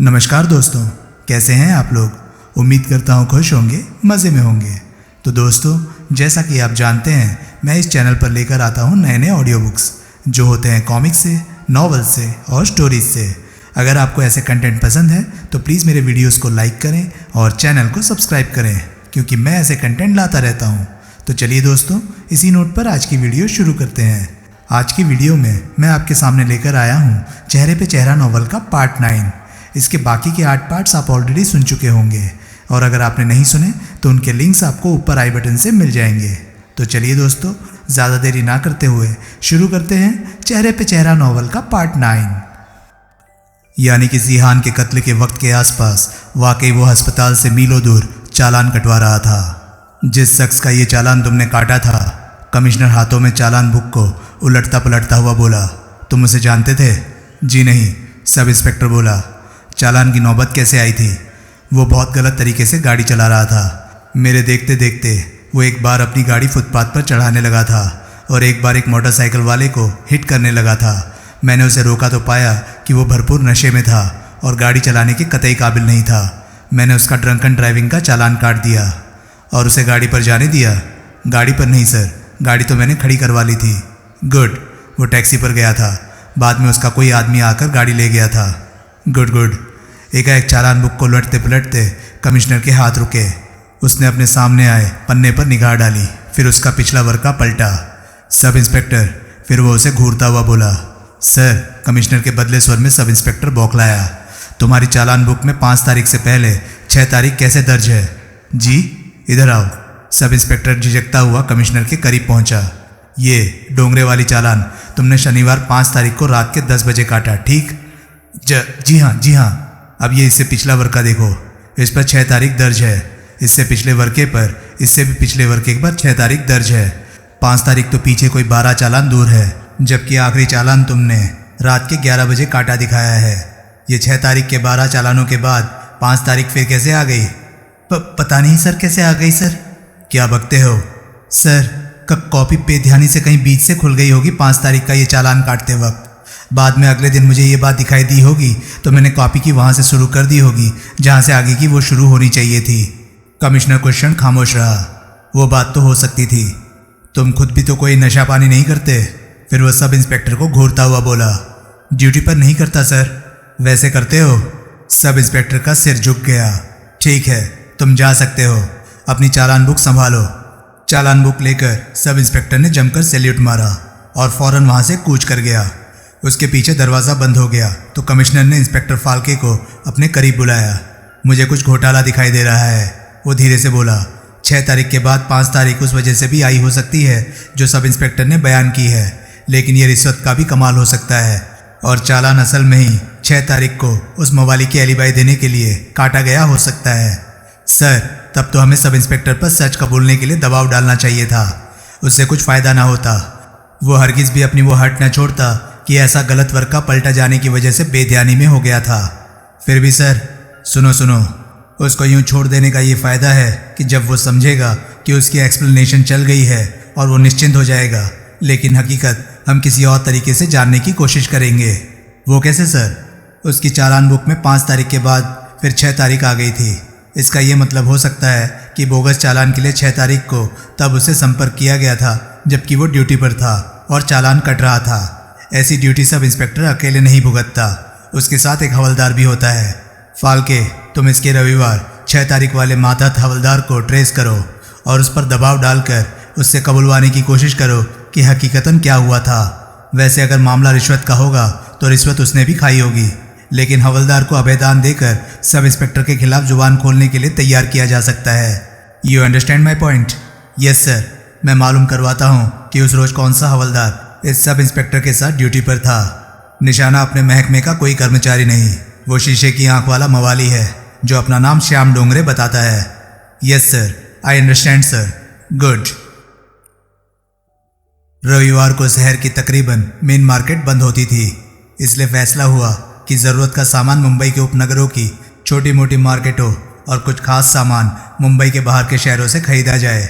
नमस्कार दोस्तों, कैसे हैं आप लोग। उम्मीद करता हूँ खुश होंगे, मज़े में होंगे। तो दोस्तों, जैसा कि आप जानते हैं, मैं इस चैनल पर लेकर आता हूँ नए नए ऑडियो बुक्स जो होते हैं कॉमिक्स से, नॉवेल से और स्टोरीज से। अगर आपको ऐसे कंटेंट पसंद है तो प्लीज़ मेरे वीडियोज़ को लाइक करें और चैनल को सब्सक्राइब करें, क्योंकि मैं ऐसे कंटेंट लाता रहता हूँ। तो चलिए दोस्तों, इसी नोट पर आज की वीडियो शुरू करते हैं। आज की वीडियो में मैं आपके सामने लेकर आया हूँ चेहरे पे चेहरा नॉवल का पार्ट 9। इसके बाकी के 8 पार्ट्स आप ऑलरेडी सुन चुके होंगे, और अगर आपने नहीं सुने तो उनके लिंक्स आपको ऊपर आई बटन से मिल जाएंगे। तो चलिए दोस्तों, ज़्यादा देरी ना करते हुए शुरू करते हैं चेहरे पे चेहरा नॉवल का पार्ट 9। यानी कि जिहान के कत्ल के वक्त के आसपास वाकई वो अस्पताल से मीलों दूर चालान कटवा रहा था। जिस शख्स का ये चालान तुमने काटा था, कमिश्नर हाथों में चालान बुक को उलटता पलटता हुआ बोला, तुम उसे जानते थे? जी नहीं, सब इंस्पेक्टर बोला। चालान की नौबत कैसे आई थी? वो बहुत गलत तरीके से गाड़ी चला रहा था। मेरे देखते देखते वो एक बार अपनी गाड़ी फुटपाथ पर चढ़ाने लगा था और एक बार एक मोटरसाइकिल वाले को हिट करने लगा था। मैंने उसे रोका तो पाया कि वो भरपूर नशे में था और गाड़ी चलाने के कतई काबिल नहीं था। मैंने उसका ड्रंकन ड्राइविंग का चालान काट दिया और उसे गाड़ी पर जाने दिया। गाड़ी पर नहीं सर, गाड़ी तो मैंने खड़ी करवा ली थी। गुड, वो टैक्सी पर गया था। बाद में उसका कोई आदमी आकर गाड़ी ले गया था। Good good. एकाएक चालान बुक को लटते पलटते कमिश्नर के हाथ रुके। उसने अपने सामने आए पन्ने पर निगाह डाली, फिर उसका पिछला वर्का पलटा। Sub inspector. फिर वो उसे घूरता हुआ बोला, सर। कमिश्नर के बदले स्वर में सब इंस्पेक्टर बौखलाया, तुम्हारी चालान बुक में 5 तारीख से पहले 6 तारीख कैसे दर्ज है? जी, इधर आओ। सब इंस्पेक्टर झिझकता हुआ कमिश्नर के करीब पहुंचा। ये डोंगरे वाली चालान तुमने शनिवार 5 तारीख को रात के 10 बजे काटा, ठीक? जी हाँ। अब ये इससे पिछला वर्का देखो, इस पर 6 तारीख दर्ज है। इससे पिछले वर्के पर, इससे भी पिछले वर्के पर 6 तारीख दर्ज है। 5 तारीख तो पीछे कोई 12 चालान दूर है, जबकि आखिरी चालान तुमने रात के 11 बजे काटा दिखाया है। ये 6 तारीख के 12 चालानों के बाद 5 तारीख फिर कैसे आ गई? पता नहीं सर, कैसे आ गई सर? क्या बकते हो सर? कॉपी बेध्यानी से कहीं बीच से खुल गई होगी 5 तारीख का ये चालान काटते वक्त। बाद में अगले दिन मुझे ये बात दिखाई दी होगी तो मैंने कॉपी की वहाँ से शुरू कर दी होगी जहाँ से आगे की वो शुरू होनी चाहिए थी। कमिश्नर कुछ क्षण खामोश रहा। वो बात तो हो सकती थी, तुम खुद भी तो कोई नशा पानी नहीं करते। फिर वो सब इंस्पेक्टर को घूरता हुआ बोला, ड्यूटी पर नहीं करता सर। वैसे करते हो? सब इंस्पेक्टर का सिर झुक गया। ठीक है, तुम जा सकते हो। अपनी चालान बुक संभालो। चालान बुक लेकर सब इंस्पेक्टर ने जमकर सैल्यूट मारा और फौरन वहाँ से कूच कर गया। उसके पीछे दरवाज़ा बंद हो गया तो कमिश्नर ने इंस्पेक्टर फाल्के को अपने करीब बुलाया। मुझे कुछ घोटाला दिखाई दे रहा है, वो धीरे से बोला। 6 तारीख के बाद 5 तारीख उस वजह से भी आई हो सकती है जो सब इंस्पेक्टर ने बयान की है, लेकिन ये रिश्वत का भी कमाल हो सकता है। और चालान असल में ही 6 तारीख को उस मवाली की एलिबाई देने के लिए काटा गया हो सकता है। सर, तब तो हमें सब इंस्पेक्टर पर सच कबूलने के लिए दबाव डालना चाहिए था। उससे कुछ फ़ायदा ना होता। वो हरगिज़ भी अपनी वो हट न छोड़ता कि ऐसा गलत वर्का पलटा जाने की वजह से बेध्यानी में हो गया था। फिर भी सर, सुनो, उसको यूं छोड़ देने का ये फ़ायदा है कि जब वो समझेगा कि उसकी एक्सप्लेनेशन चल गई है और वो निश्चिंत हो जाएगा, लेकिन हकीकत हम किसी और तरीके से जानने की कोशिश करेंगे। वो कैसे सर? उसकी चालान बुक में 5 तारीख के बाद फिर 6 तारीख आ गई थी। इसका ये मतलब हो सकता है कि बोगस चालान के लिए 6 तारीख को तब उसे संपर्क किया गया था जबकि वो ड्यूटी पर था और चालान कट रहा था। ऐसी ड्यूटी सब इंस्पेक्टर अकेले नहीं भुगतता, उसके साथ एक हवलदार भी होता है। फाल्के, तुम इसके रविवार 6 तारीख वाले मातहत हवलदार को ट्रेस करो और उस पर दबाव डालकर उससे कबूलवाने की कोशिश करो कि हकीकतन क्या हुआ था। वैसे अगर मामला रिश्वत का होगा तो रिश्वत उसने भी खाई होगी, लेकिन हवलदार को अभयदान देकर सब इंस्पेक्टर के खिलाफ जुबान खोलने के लिए तैयार किया जा सकता है। You understand my point? Yes sir. मैं मालूम करवाता हूँ कि उस रोज़ कौन सा हवलदार इस सब इंस्पेक्टर के साथ ड्यूटी पर था। निशाना अपने महकमे का कोई कर्मचारी नहीं, वो शीशे की आंख वाला मवाली है जो अपना नाम श्याम डोंगरे बताता है। Yes sir, I understand sir. Good. रविवार को शहर की तकरीबन मेन मार्केट बंद होती थी, इसलिए फैसला हुआ कि ज़रूरत का सामान मुंबई के उपनगरों की छोटी मोटी मार्केटों और कुछ खास सामान मुंबई के बाहर के शहरों से खरीदा जाए।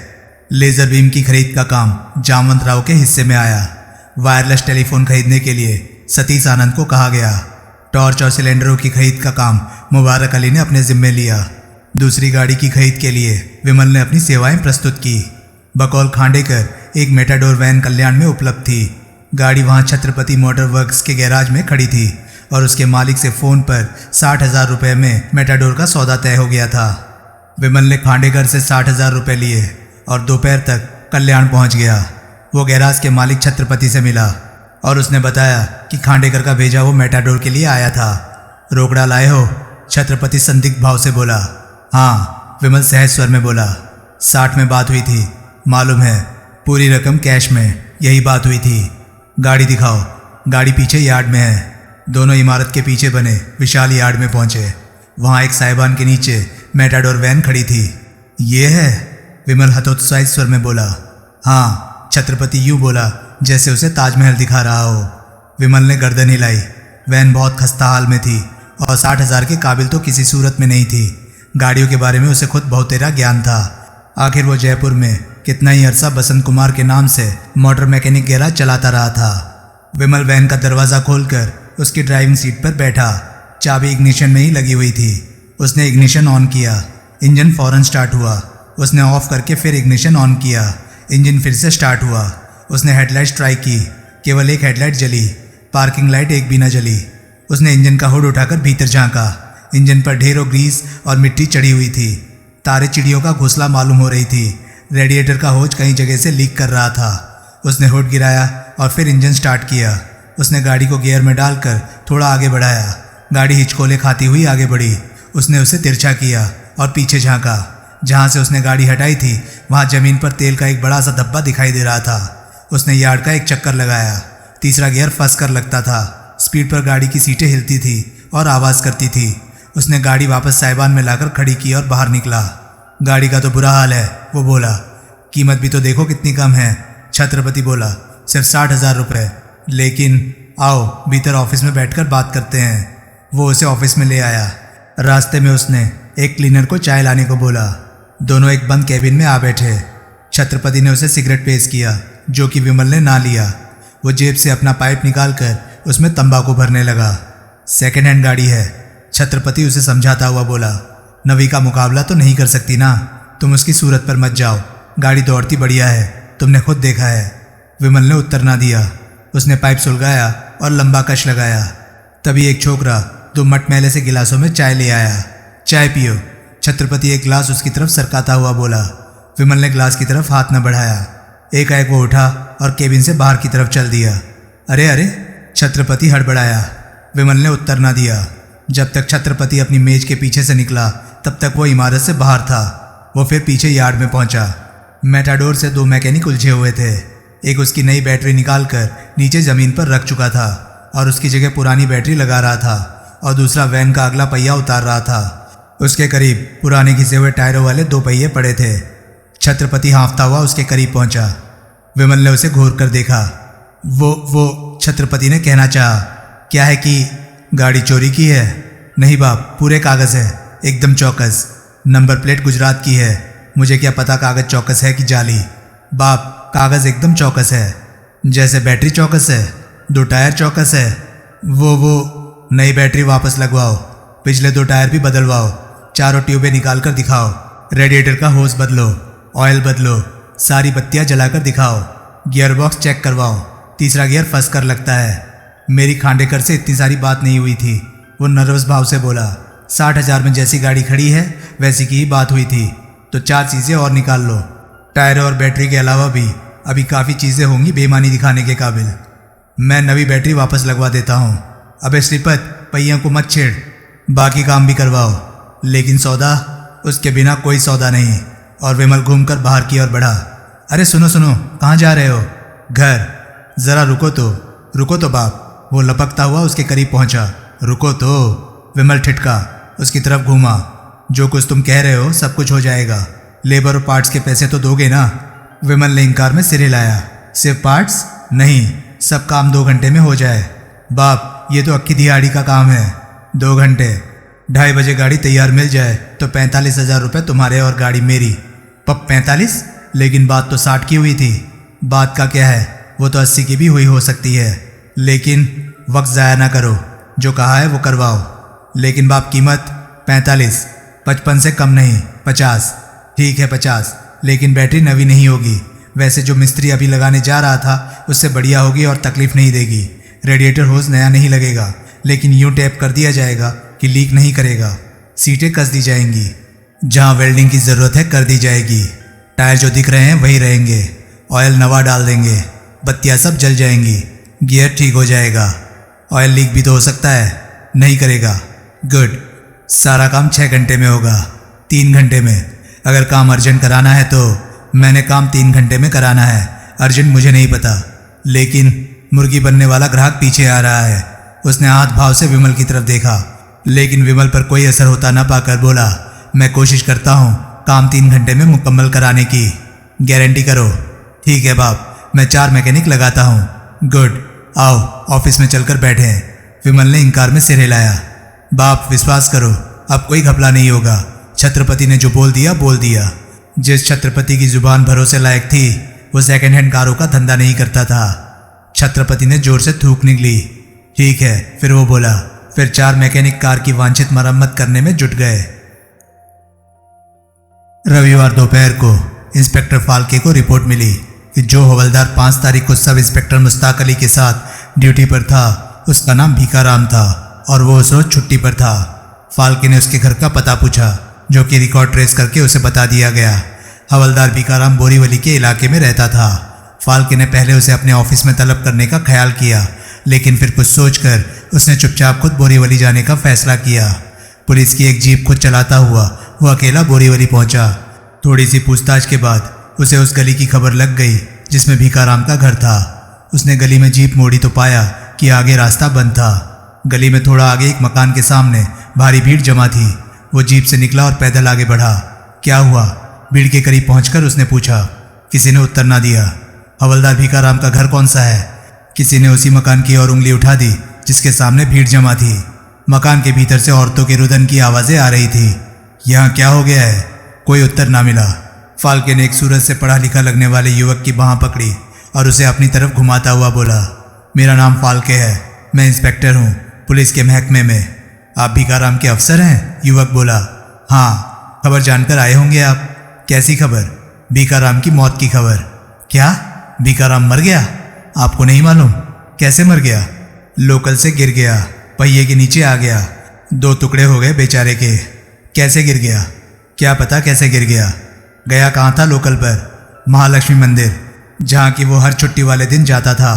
लेज़र बीम की खरीद का काम जामवंत राव के हिस्से में आया। वायरलेस टेलीफोन खरीदने के लिए सतीश आनंद को कहा गया। टॉर्च और सिलेंडरों की खरीद का काम मुबारक अली ने अपने जिम्मे लिया। दूसरी गाड़ी की खरीद के लिए विमल ने अपनी सेवाएं प्रस्तुत की। बकौल खांडेकर एक मेटाडोर वैन कल्याण में उपलब्ध थी। गाड़ी वहां छत्रपति मोटर वर्क्स के गैराज में खड़ी थी और उसके मालिक से फ़ोन पर 60,000 रुपये में मेटाडोर का सौदा तय हो गया था। विमल ने खांडेकर से 60,000 रुपये लिए और दोपहर तक कल्याण पहुंच गया। वो गैराज के मालिक छत्रपति से मिला और उसने बताया कि खांडेकर का भेजा वो मेटाडोर के लिए आया था। रोकड़ा लाए हो? छत्रपति संदिग्ध भाव से बोला। हाँ, विमल सहज स्वर में बोला। 60 में बात हुई थी, मालूम है, पूरी रकम कैश में, यही बात हुई थी। गाड़ी दिखाओ। गाड़ी पीछे यार्ड में है। दोनों इमारत के पीछे बने विशाल यार्ड में पहुंचे। वहां एक साइबान के नीचे मेटाडोर वैन खड़ी थी। ये है? विमल हतोत्साहित स्वर में बोला। हाँ, छत्रपति यूं बोला जैसे उसे ताजमहल दिखा रहा हो। विमल ने गर्दन हिलाई। वैन बहुत खस्ता हाल में थी और 60,000 के काबिल तो किसी सूरत में नहीं थी। गाड़ियों के बारे में उसे खुद बहुतेरा ज्ञान था। आखिर वो जयपुर में कितना ही अरसा बसंत कुमार के नाम से मोटर मैकेनिक गैराज चलाता रहा था। विमल वैन का दरवाज़ा खोलकर उसकी ड्राइविंग सीट पर बैठा। चाबी इग्निशन में ही लगी हुई थी। उसने इग्निशन ऑन किया। इंजन फौरन स्टार्ट हुआ। उसने ऑफ करके फिर इग्निशन ऑन किया। इंजन फिर से स्टार्ट हुआ। उसने हेडलाइट्स ट्राई की। केवल एक हेडलाइट जली। पार्किंग लाइट एक भी न जली। उसने इंजन का हुड उठाकर भीतर झांका। इंजन पर ढेरों ग्रीस और मिट्टी चढ़ी हुई थी। तारे चिड़ियों का घोंसला मालूम हो रही थी। रेडिएटर का होज कहीं जगह से लीक कर रहा था। उसने हुड गिराया और फिर इंजन स्टार्ट किया। उसने गाड़ी को गियर में डालकर थोड़ा आगे बढ़ाया। गाड़ी हिचकोले खाती हुई आगे बढ़ी। उसने उसे तिरछा किया और पीछे झांका। जहां से उसने गाड़ी हटाई थी वहां जमीन पर तेल का एक बड़ा सा धब्बा दिखाई दे रहा था। उसने यार्ड का एक चक्कर लगाया। तीसरा गियर फंस कर लगता था। स्पीड पर गाड़ी की सीटें हिलती थी और आवाज़ करती थी। उसने गाड़ी वापस साइबान में लाकर खड़ी की और बाहर निकला। गाड़ी का तो बुरा हाल है, वो बोला। कीमत भी तो देखो कितनी कम है। छत्रपति बोला, सिर्फ 60,000 रुपये। लेकिन आओ भीतर ऑफिस में बैठकर बात करते हैं। वो उसे ऑफिस में ले आया। रास्ते में उसने एक क्लीनर को चाय लाने को बोला। दोनों एक बंद कैबिन में आ बैठे। छत्रपति ने उसे सिगरेट पेश किया जो कि विमल ने ना लिया। वो जेब से अपना पाइप निकालकर उसमें तंबाकू भरने लगा। सेकेंड हैंड गाड़ी है, छत्रपति उसे समझाता हुआ बोला। नवी का मुकाबला तो नहीं कर सकती ना। तुम उसकी सूरत पर मत जाओ। गाड़ी दौड़ती बढ़िया है, तुमने खुद देखा है। विमल ने उत्तर ना दिया। उसने पाइप सुलगाया और लंबा कश लगाया। तभी एक छोकरा 2 मटमैले से गिलासों में चाय ले आया। चाय पियो। छत्रपति एक गिलास उसकी तरफ सरकाता हुआ बोला। विमल ने गिलास की तरफ हाथ न बढ़ाया। एकाएक वो उठा और केबिन से बाहर की तरफ चल दिया। अरे अरे, छत्रपति हड़बड़ाया। विमल ने उत्तर ना दिया। जब तक छत्रपति अपनी मेज के पीछे से निकला तब तक वो इमारत से बाहर था। वो फिर पीछे यार्ड में पहुंचा। मेटाडोर से 2 मैकेनिक उलझे हुए थे। एक उसकी नई बैटरी निकालकर नीचे ज़मीन पर रख चुका था और उसकी जगह पुरानी बैटरी लगा रहा था, और दूसरा वैन का अगला पहिया उतार रहा था। उसके करीब पुराने घिसे हुए टायरों वाले 2 पहिए पड़े थे। छत्रपति हाँफता हुआ उसके करीब पहुंचा। विमल ने उसे घूर कर देखा। वो छत्रपति ने कहना चाहा। क्या है कि गाड़ी चोरी की है? नहीं बाप, पूरे कागज़ है, एकदम चौकस। नंबर प्लेट गुजरात की है। मुझे क्या पता कागज़ चौकस है कि जाली। बाप, कागज़ एकदम चौकस है। जैसे बैटरी चौकस है, 2 टायर चौकस है। वो नई बैटरी वापस लगवाओ। पिछले 2 टायर भी बदलवाओ। चारों ट्यूबें निकाल कर दिखाओ। रेडिएटर का होस बदलो, ऑयल बदलो, सारी बत्तियां जलाकर दिखाओ। गियर बॉक्स चेक करवाओ। तीसरा गियर फंस कर लगता है। मेरी खांडेकर से इतनी सारी बात नहीं हुई थी। वो नर्वस भाव से बोला। 60,000 में जैसी गाड़ी खड़ी है वैसी की ही बात हुई थी। तो 4 चीज़ें और निकाल लो। टायर और बैटरी के अलावा भी अभी काफ़ी चीज़ें होंगी बेईमानी दिखाने के काबिल। मैं नवी बैटरी वापस लगवा देता हूँ। अबे श्रीपत, पहियों को मत छेड़, बाकी काम भी करवाओ। लेकिन सौदा, उसके बिना कोई सौदा नहीं। और विमल घूमकर बाहर की ओर बढ़ा। अरे सुनो सुनो, कहाँ जा रहे हो? घर। ज़रा रुको तो बाप। वो लपकता हुआ उसके करीब पहुंचा। रुको तो। विमल ठिठका, उसकी तरफ घूमा। जो कुछ तुम कह रहे हो सब कुछ हो जाएगा। लेबर और पार्ट्स के पैसे तो दोगे ना? विमल ने इंकार में सिर हिलाया। सिर्फ पार्ट्स? नहीं, सब काम 2 घंटे में हो जाए। बाप, ये तो अक्की दिहाड़ी का काम है। 2 घंटे, 2:30 बजे गाड़ी तैयार मिल जाए तो 45,000 रुपये तुम्हारे और गाड़ी मेरी। 45? लेकिन बात तो 60 की हुई थी। बात का क्या है, वो तो 80 की भी हुई हो सकती है। लेकिन वक्त ज़ाया ना करो। जो कहा है वो करवाओ। लेकिन बाप कीमत 45, 55 से कम नहीं, 50। ठीक है 50, लेकिन बैटरी नवी नहीं होगी। वैसे जो मिस्त्री अभी लगाने जा रहा था उससे बढ़िया होगी और तकलीफ नहीं देगी। रेडिएटर होज नया नहीं लगेगा, लेकिन यूं टैप कर दिया जाएगा कि लीक नहीं करेगा। सीटें कस दी जाएंगी, जहां वेल्डिंग की ज़रूरत है कर दी जाएगी। टायर जो दिख रहे हैं वही रहेंगे। ऑयल नवा डाल देंगे, बत्तियाँ सब जल जाएंगी। गियर ठीक हो जाएगा। ऑयल लीक भी तो हो सकता है, नहीं करेगा। गुड। सारा काम 6 घंटे में होगा, 3 घंटे में। अगर काम अर्जेंट कराना है तो मैंने काम 3 घंटे में कराना है। अर्जेंट मुझे नहीं पता, लेकिन मुर्गी बनने वाला ग्राहक पीछे आ रहा है। उसने हाथ भाव से विमल की तरफ देखा, लेकिन विमल पर कोई असर होता ना पाकर बोला, मैं कोशिश करता हूँ काम 3 घंटे में मुकम्मल कराने की। गारंटी करो। ठीक है बाप, मैं 4 मैकेनिक लगाता हूँ। गुड, आओ ऑफिस में चलकर बैठे। विमल ने इंकार में सिर हिलाया। बाप विश्वास करो, अब कोई घपला नहीं होगा। छत्रपति ने जो बोल दिया। जिस छत्रपति की जुबान भरोसे लायक थी वो सेकंड हैंड कारों का धंधा नहीं करता था। छत्रपति ने जोर से थूक निकली। ठीक है, फिर वो बोला। फिर 4 मैकेनिक कार की वांछित मरम्मत करने में जुट गए। रविवार दोपहर को इंस्पेक्टर फाल्के को रिपोर्ट मिली कि जो हवलदार 5 तारीख को सब इंस्पेक्टर मुश्ताक अली के साथ ड्यूटी पर था उसका नाम भीखाराम था और वो उस रोज छुट्टी पर था। फाल्के ने उसके घर का पता पूछा, जो कि रिकॉर्ड ट्रेस करके उसे बता दिया गया। हवलदार भीखाराम बोरीवली के इलाके में रहता था। फाल्के ने पहले उसे अपने ऑफिस में तलब करने का ख्याल किया, लेकिन फिर कुछ सोचकर उसने चुपचाप खुद बोरीवली जाने का फैसला किया। पुलिस की एक जीप खुद चलाता हुआ वो अकेला बोरीवली पहुंचा। थोड़ी सी पूछताछ के बाद उसे उस गली की खबर लग गई जिसमें भीखाराम का घर था। उसने गली में जीप मोड़ी तो पाया कि आगे रास्ता बंद था। गली में थोड़ा आगे एक मकान के सामने भारी भीड़ जमा थी। वो जीप से निकला और पैदल आगे बढ़ा। क्या हुआ? भीड़ के करीब पहुंचकर उसने पूछा। किसी ने उत्तर ना दिया। हवलदार भीखाराम का घर कौन सा है? किसी ने उसी मकान की ओर उंगली उठा दी जिसके सामने भीड़ जमा थी। मकान के भीतर से औरतों के रुदन की आवाजें आ रही थी। यहाँ क्या हो गया है? कोई उत्तर ना मिला। फाल्के ने एक सूरज से पढ़ा लिखा लगने वाले युवक की बांह पकड़ी और उसे अपनी तरफ घुमाता हुआ बोला, मेरा नाम फाल्के है, मैं इंस्पेक्टर हूँ पुलिस के महकमे में। आप भीखाराम के अफसर हैं? युवक बोला। हाँ, खबर जानकर आए होंगे आप। कैसी खबर? भीखाराम की मौत की खबर। क्या? भीखाराम मर गया? आपको नहीं मालूम? कैसे मर गया? लोकल से गिर गया, पहिए के नीचे आ गया, 2 टुकड़े हो गए बेचारे के। कैसे गिर गया? क्या पता कैसे गिर गया। गया कहाँ था लोकल पर? महालक्ष्मी मंदिर, जहाँ की वो हर छुट्टी वाले दिन जाता था।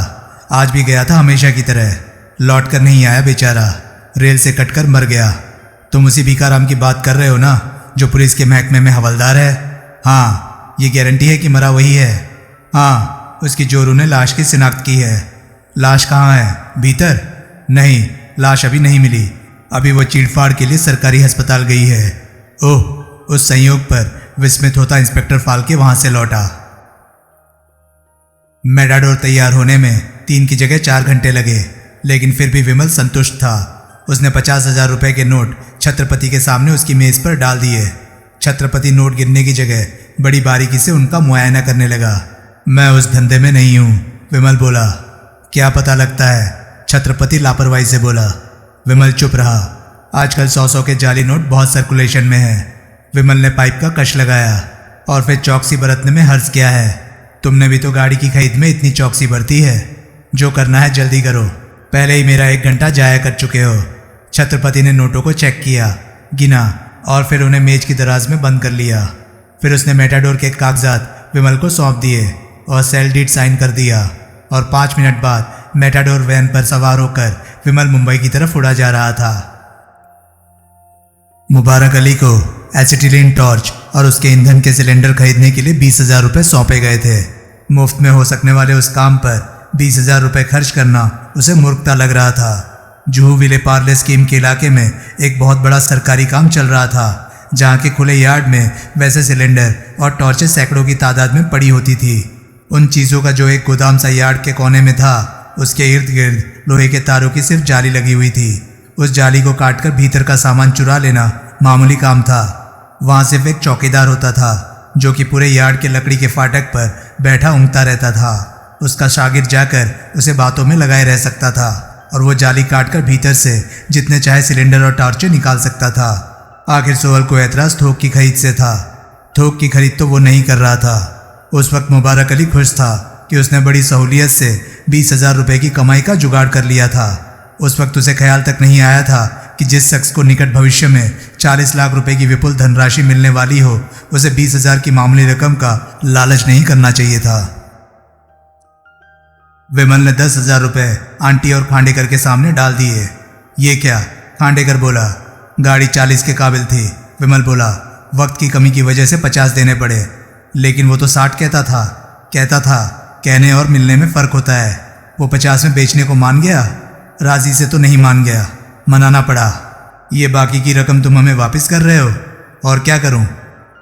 आज भी गया था हमेशा की तरह। लौट कर नहीं आया बेचारा, रेल से कटकर मर गया। तुम उसी भीखाराम की बात कर रहे हो ना, जो पुलिस के महकमे में हवलदार है? हाँ, ये गारंटी है कि मरा वही है? हाँ, उसकी जोरू ने लाश की शिनाख्त की है। लाश कहाँ है? भीतर? नहीं, लाश अभी नहीं मिली। अभी वो चीड़फाड़ के लिए सरकारी अस्पताल गई है। ओह, उस संयोग पर विस्मित होता इंस्पेक्टर फाल्के वहां से लौटा। मेटाडोर तैयार होने में 3 की जगह 4 घंटे लगे, लेकिन फिर भी विमल संतुष्ट था। उसने 50,000 रुपए के नोट छत्रपति के सामने उसकी मेज पर डाल दिए। छत्रपति नोट गिनने की जगह बड़ी बारीकी से उनका मुआयना करने लगा। मैं उस धंधे में नहीं हूं, विमल बोला। क्या पता लगता है, छत्रपति लापरवाही से बोला। विमल चुप रहा। आजकल 100-100 के जाली नोट बहुत सर्कुलेशन में है। विमल ने पाइप का कश लगाया और फिर चौकसी बरतने में हर्ज किया है। तुमने भी तो गाड़ी की खरीद में इतनी चौकसी बरती है। जो करना है जल्दी करो, पहले ही मेरा 1 घंटा जाया कर चुके हो। छत्रपति ने नोटों को चेक किया, गिना और फिर उन्हें मेज की दराज में बंद कर लिया। फिर उसने मेटाडोर के कागजात विमल को सौंप दिए और सेल डीड साइन कर दिया और 5 मिनट बाद मेटाडोर वैन पर सवार होकर विमल मुंबई की तरफ उड़ा जा रहा था। मुबारक अली को एसिटिलीन टॉर्च और उसके ईंधन के सिलेंडर खरीदने के लिए 20,000 रुपये सौंपे गए थे। मुफ्त में हो सकने वाले उस काम पर 20,000 रुपये खर्च करना उसे मूर्खता लग रहा था। जुहू विले पार्ले स्कीम के इलाके में एक बहुत बड़ा सरकारी काम चल रहा था, जहाँ के खुले यार्ड में वैसे सिलेंडर और टॉर्चें सैकड़ों की तादाद में पड़ी होती थी। उन चीज़ों का जो एक गोदाम सा यार्ड के कोने में था, उसके इर्द गिर्द लोहे के तारों की सिर्फ जाली लगी हुई थी। उस जाली को काटकर भीतर का सामान चुरा लेना मामूली काम था। वहाँ सिर्फ एक चौकीदार होता था, जो कि पूरे यार्ड के लकड़ी के फाटक पर बैठा ऊँघता रहता था। उसका शागिर्द जाकर उसे बातों में लगाए रह सकता था और वो जाली काटकर भीतर से जितने चाहे सिलेंडर और टार्चें निकाल सकता था। आखिर सोहल को ऐतराज थोक की खरीद से था। थोक की खरीद तो वो नहीं कर रहा था। उस वक्त मुबारक अली खुश था कि उसने बड़ी सहूलियत से 20,000 रुपये की कमाई का जुगाड़ कर लिया था। उस वक्त उसे ख्याल तक नहीं आया था कि जिस शख्स को निकट भविष्य में 40 लाख रुपए की विपुल धनराशि मिलने वाली हो, उसे 20,000 की मामूली रकम का लालच नहीं करना चाहिए था। विमल ने 10,000 रुपये आंटी और खांडेकर के सामने डाल दिए। ये क्या? खांडेकर बोला। गाड़ी 40 के काबिल थी। विमल बोला, वक्त की कमी की वजह से 50 देने पड़े, लेकिन वो तो 60 कहता था। कहने और मिलने में फ़र्क होता है। वो 50 में बेचने को मान गया। राजी से तो नहीं मान गया, मनाना पड़ा। ये बाकी की रकम तुम हमें वापस कर रहे हो? और क्या करूं?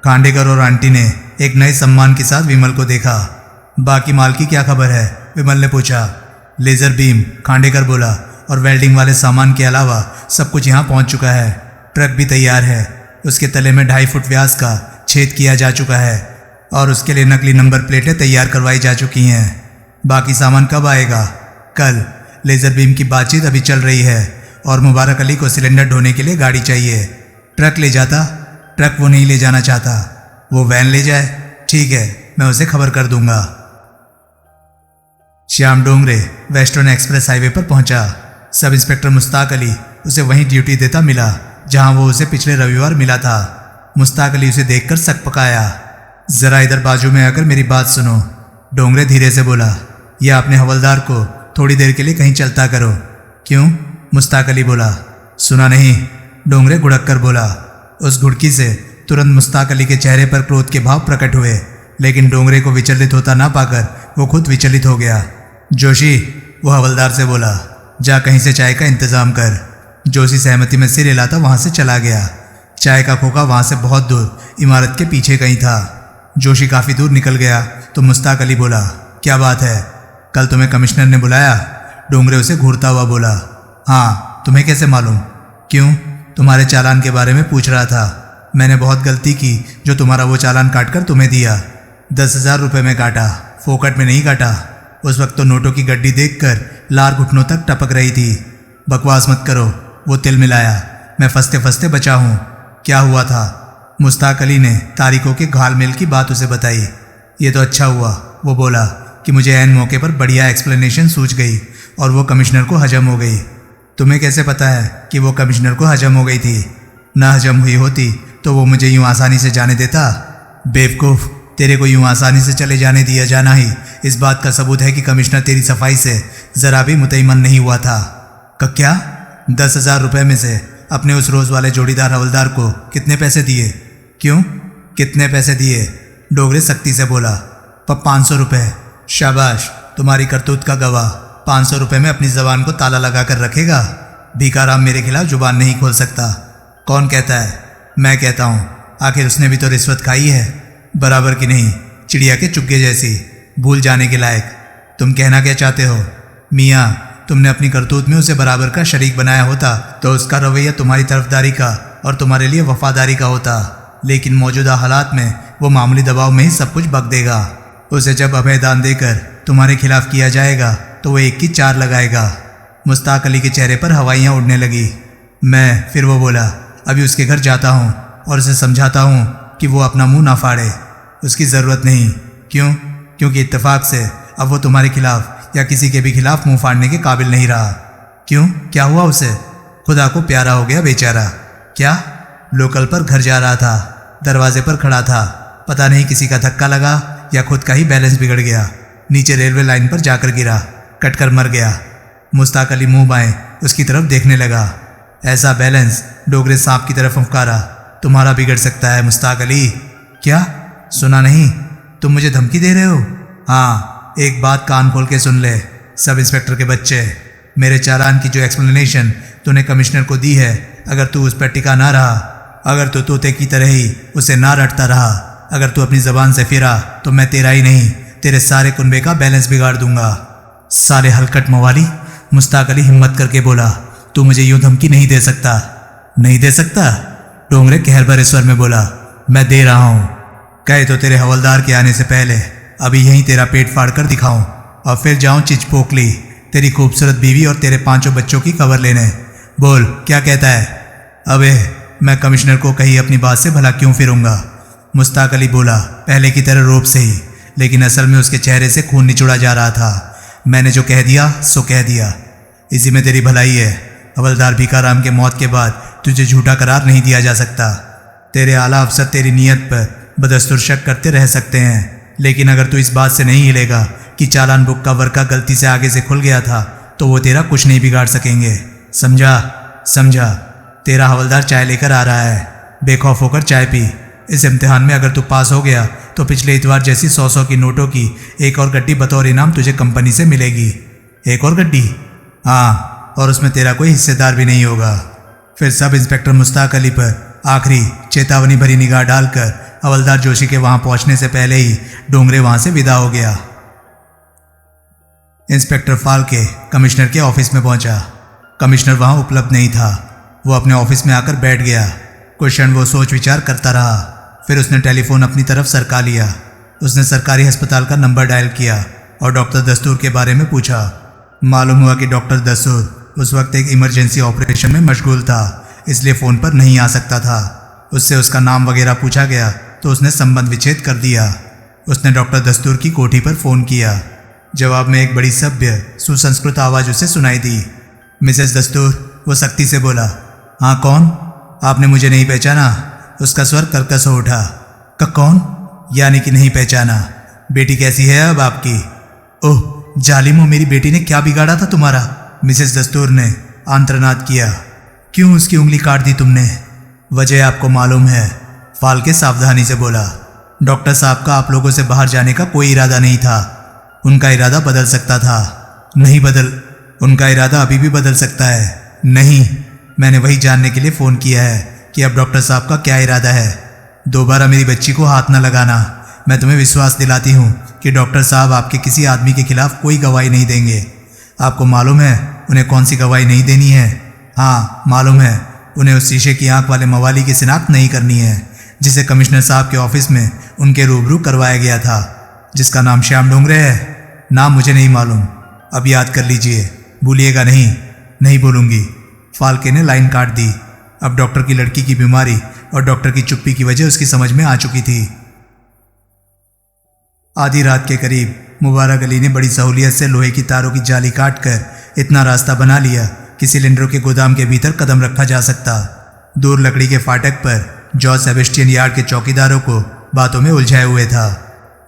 खांडेकर और आंटी ने एक नए सम्मान के साथ विमल को देखा। बाकी माल की क्या खबर है? विमल ने पूछा। लेज़र बीम, खांडेकर बोला, और वेल्डिंग वाले सामान के अलावा सब कुछ यहाँ पहुँच चुका है। ट्रक भी तैयार है। उसके तले में 2.5 फुट व्यास का छेद किया जा चुका है और उसके लिए नकली नंबर प्लेटें तैयार करवाई जा चुकी हैं। बाकी सामान कब आएगा? कल। लेज़र बीम की बातचीत अभी चल रही है और मुबारक अली को सिलेंडर ढोने के लिए गाड़ी चाहिए। ट्रक ले जाता? ट्रक वो नहीं ले जाना चाहता। वो वैन ले जाए। ठीक है, मैं उसे खबर कर दूंगा। Shyam Dongre western express highway पर पहुंचा। सब इंस्पेक्टर मुश्ताक अली उसे वहीं ड्यूटी देता मिला जहां वो उसे पिछले रविवार मिला था। मुश्ताक अली उसे देखकर सक पकाया। जरा इधर बाजू में आकर मेरी बात सुनो, डोंगरे धीरे से बोला। यह अपने हवलदार को थोड़ी देर के लिए कहीं चलता करो। क्यों? मुश्ताक अली बोला। सुना नहीं? डोंगरे घुड़क कर बोला। उस घुड़की से तुरंत मुश्ताक अली के चेहरे पर क्रोध के भाव प्रकट हुए, लेकिन डोंगरे को विचलित होता ना पाकर वो खुद विचलित हो गया। जोशी, वो हवलदार से बोला, जा कहीं से चाय का इंतजाम कर। जोशी सहमति में सिर हिलाता वहां से चला गया। चाय का खोखा वहां से बहुत दूर इमारत के पीछे कहीं था। जोशी काफी दूर निकल गया तो मुश्ताक अली बोला, क्या बात है? कल तुम्हें कमिश्नर ने बुलाया? डोंगरे उसे घूरता हुआ बोला। हाँ, तुम्हें कैसे मालूम? क्यों? तुम्हारे चालान के बारे में पूछ रहा था। मैंने बहुत गलती की जो तुम्हारा वो चालान काटकर तुम्हें दिया। 10,000 रुपये में काटा, फोकट में नहीं काटा। उस वक्त तो नोटों की गड्डी देखकर लार घुटनों तक टपक रही थी। बकवास मत करो, वो तिल मिलाया। मैं फंसते फंसते बचा हूँ। क्या हुआ था? मुश्ताक अली ने तारीखों के घालमेल की बात उसे बताई। ये तो अच्छा हुआ, वो बोला, कि मुझे ऐन मौके पर बढ़िया एक्सप्लेनेशन सूझ गई और वो कमिश्नर को हजम हो गई। तुम्हें कैसे पता है कि वो कमिश्नर को हजम हो गई थी? ना हजम हुई होती तो वो मुझे यूं आसानी से जाने देता? बेवकूफ़, तेरे को यूं आसानी से चले जाने दिया जाना ही इस बात का सबूत है कि कमिश्नर तेरी सफाई से ज़रा भी मुतमईन नहीं हुआ था। क्या? 10,000 रुपये में से अपने उस रोज़ वाले जोड़ीदार हवलदार को कितने पैसे दिए? क्यों? कितने पैसे दिए? डोगरे सख्ती से बोला। 500 रुपये। शाबाश, तुम्हारी करतूत का गवाह 500 रुपये में अपनी ज़बान को ताला लगा कर रखेगा? भीखाराम मेरे खिलाफ जुबान नहीं खोल सकता। कौन कहता है? मैं कहता हूँ। आखिर उसने भी तो रिश्वत खाई है, बराबर की नहीं, चिड़िया के चुग्गे जैसी, भूल जाने के लायक। तुम कहना क्या चाहते हो? मियाँ, तुमने अपनी करतूत में उसे बराबर का शरीक बनाया होता तो उसका रवैया तुम्हारी तरफदारी का और तुम्हारे लिए वफादारी का होता, लेकिन मौजूदा हालात में वो मामूली दबाव में ही सब कुछ बक देगा। उसे जब अभयदान देकर तुम्हारे खिलाफ किया जाएगा तो वो 1 की 4 लगाएगा। मुश्ताक अली के चेहरे पर हवाइयाँ उड़ने लगी। फिर वो बोला, अभी उसके घर जाता हूँ और उसे समझाता हूँ कि वो अपना मुंह ना फाड़े। उसकी ज़रूरत नहीं। क्यों? क्योंकि इत्तेफाक से अब वो तुम्हारे खिलाफ या किसी के भी खिलाफ मुंह फाड़ने के काबिल नहीं रहा। क्यों? क्या हुआ उसे? खुदा को प्यारा हो गया बेचारा। क्या? लोकल पर घर जा रहा था, दरवाजे पर खड़ा था, पता नहीं किसी का धक्का लगा या खुद का ही बैलेंस बिगड़ गया, नीचे रेलवे लाइन पर जाकर गिरा, कटकर मर गया। मुश्ताक अली मुंह बाएं उसकी तरफ देखने लगा। ऐसा बैलेंस, डोगरे सांप की तरफ फुंकारा, तुम्हारा बिगड़ सकता है मुश्ताक अली। क्या? सुना नहीं? तुम मुझे धमकी दे रहे हो? हाँ, एक बात कान खोल के सुन ले, सब इंस्पेक्टर के बच्चे। मेरे चालान की जो एक्सप्लेनेशन तूने कमिश्नर को दी है, अगर तू उस पर टिका ना रहा, अगर तू तोते की तरह ही उसे ना रटता रहा, अगर तू अपनी ज़बान से फिरा तो मैं तेरा ही नहीं, तेरे सारे कुनबे का बैलेंस बिगाड़ दूंगा। सारे हलकट मवाली, मुश्ताक अली हिम्मत करके बोला, तू मुझे यूं धमकी नहीं दे सकता। नहीं दे सकता? डोंगरे कहर भरे स्वर में बोला, मैं दे रहा हूँ। कहे तो तेरे हवलदार के आने से पहले अभी यहीं तेरा पेट फाड़ कर दिखाऊं और फिर जाऊं चिचपोकली, तेरी खूबसूरत बीवी और तेरे 5 बच्चों की खबर लेने। बोल क्या कहता है? अबे मैं कमिश्नर को कहीं अपनी बात से भला क्यों फिरूंगा? मुश्ताक अली बोला, पहले की तरह रूप से ही, लेकिन असल में उसके चेहरे से खून निचुड़ा जा रहा था। मैंने जो कह दिया सो कह दिया, इसी में तेरी भलाई है। हवलदार भीखाराम के मौत के बाद तुझे झूठा करार नहीं दिया जा सकता। तेरे आला अफसर तेरी नीयत पर बदस्तूर शक करते रह सकते हैं, लेकिन अगर तू इस बात से नहीं हिलेगा कि चालान बुक का वर्का गलती से आगे से खुल गया था, तो वो तेरा कुछ नहीं बिगाड़ सकेंगे। समझा? समझा। तेरा हवलदार चाय लेकर आ रहा है, बेखौफ होकर चाय पी। इस इम्तिहान में अगर तू पास हो गया तो पिछले इतवार जैसी 100 की नोटों की एक और गड्डी बतौर इनाम तुझे कंपनी से मिलेगी। एक और गड्डी? हाँ, और उसमें तेरा कोई हिस्सेदार भी नहीं होगा। फिर सब इंस्पेक्टर मुश्ताक अली पर आखिरी चेतावनी भरी निगाह डालकर हवलदार जोशी के वहां पहुंचने से पहले ही डोंगरे वहां से विदा हो गया। इंस्पेक्टर फाल्के कमिश्नर के ऑफिस में पहुंचा। कमिश्नर वहां उपलब्ध नहीं था। वो अपने ऑफिस में आकर बैठ गया। कुछ क्षण वो सोच विचार करता रहा, फिर उसने टेलीफोन अपनी तरफ सरका लिया। उसने सरकारी अस्पताल का नंबर डायल किया और डॉक्टर दस्तूर के बारे में पूछा। मालूम हुआ कि डॉक्टर दस्तूर उस वक्त एक इमरजेंसी ऑपरेशन में मशगूल था, इसलिए फ़ोन पर नहीं आ सकता था। उससे उसका नाम वगैरह पूछा गया तो उसने संबंध विच्छेद कर दिया। उसने डॉक्टर दस्तूर की कोठी पर फ़ोन किया। जवाब में एक बड़ी सभ्य सुसंस्कृत आवाज़ उसे सुनाई दी। मिसेस दस्तूर, वो सख्ती से बोला। हाँ कौन? आपने मुझे नहीं पहचाना? उसका स्वर कर्कश हो उठा। कौन? यानी कि नहीं पहचाना? बेटी कैसी है अब आपकी? ओह जालिमो, मेरी बेटी ने क्या बिगाड़ा था तुम्हारा? मिसेस दस्तूर ने आंत्रनाद किया। क्यों उसकी उंगली काट दी तुमने? वजह आपको मालूम है, फाल्के सावधानी से बोला। डॉक्टर साहब का आप लोगों से बाहर जाने का कोई इरादा नहीं था। उनका इरादा बदल सकता था। नहीं बदल, उनका इरादा अभी भी बदल सकता है। नहीं, मैंने वही जानने के लिए फ़ोन किया है कि अब डॉक्टर साहब का क्या इरादा है। दोबारा मेरी बच्ची को हाथ न लगाना। मैं तुम्हें विश्वास दिलाती हूँ कि डॉक्टर साहब आपके किसी आदमी के खिलाफ कोई गवाही नहीं देंगे। आपको मालूम है उन्हें कौन सी गवाही नहीं देनी है? हाँ मालूम है, उन्हें उस शीशे की आंख वाले मवाली की शिनाख्त नहीं करनी है जिसे कमिश्नर साहब के ऑफिस में उनके रूबरू करवाया गया था, जिसका नाम श्याम डोंगरे है। नाम मुझे नहीं मालूम, अब याद कर लीजिए, भूलिएगा नहीं। नहीं बोलूँगी। फाल्के ने लाइन काट दी। अब डॉक्टर की लड़की की बीमारी और डॉक्टर की चुप्पी की वजह उसकी समझ में आ चुकी थी। आधी रात के करीब मुबारक अली ने बड़ी सहूलियत से लोहे की तारों की जाली काटकर इतना रास्ता बना लिया कि सिलेंडरों के गोदाम के भीतर कदम रखा जा सकता। दूर लकड़ी के फाटक पर जॉर्ज सेबेस्टियन यार्ड के चौकीदारों को बातों में उलझाए हुए था।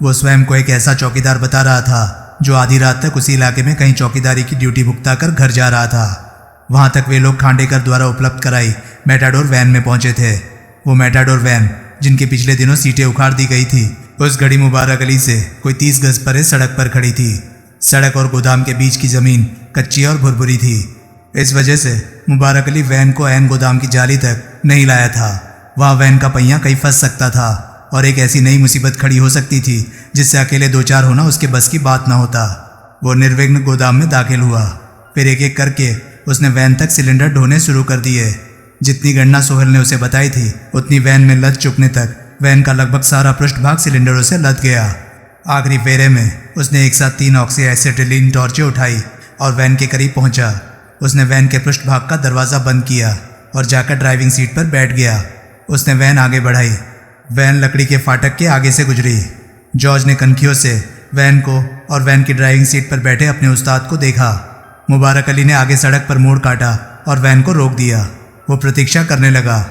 वो स्वयं को एक ऐसा चौकीदार बता रहा था जो आधी रात तक उसी इलाके में कहीं चौकीदारी की ड्यूटी भुगता कर घर जा रहा था। वहां तक वे लोग खांडेकर द्वारा उपलब्ध कराई मेटाडोर वैन में पहुंचे थे। वो मेटाडोर वैन जिनके पिछले दिनों सीटें उखाड़ दी गई थी, उस घड़ी मुबारक अली से कोई 30 गज परे सड़क पर खड़ी थी। सड़क और गोदाम के बीच की जमीन कच्ची और भुरभुरी थी। इस वजह से मुबारक अली वैन को ऐन गोदाम की जाली तक नहीं लाया था। वहाँ वैन का पहिया कहीं फंस सकता था और एक ऐसी नई मुसीबत खड़ी हो सकती थी जिससे अकेले 2-4 होना उसके बस की बात न होता। वो निर्विघ्न गोदाम में दाखिल हुआ। फिर एक एक करके उसने वैन तक सिलेंडर ढोने शुरू कर दिए। जितनी गणना सोहेल ने उसे बताई थी उतनी वैन में लद चुकने तक वैन का लगभग सारा पृष्ठभाग सिलेंडरों से लद गया। आखिरी फेरे में उसने एक साथ 3 ऑक्सी एसिटिलीन टॉर्चें उठाई और वैन के करीब पहुंचा। उसने वैन के पृष्ठभाग का दरवाज़ा बंद किया और जाकर ड्राइविंग सीट पर बैठ गया। उसने वैन आगे बढ़ाई। वैन लकड़ी के फाटक के आगे से गुजरी। जॉर्ज ने कनखियों से वैन को और वैन की ड्राइविंग सीट पर बैठे अपने उस्ताद को देखा। मुबारक अली ने आगे सड़क पर मोड़ काटा और वैन को रोक दिया। वो प्रतीक्षा करने लगा।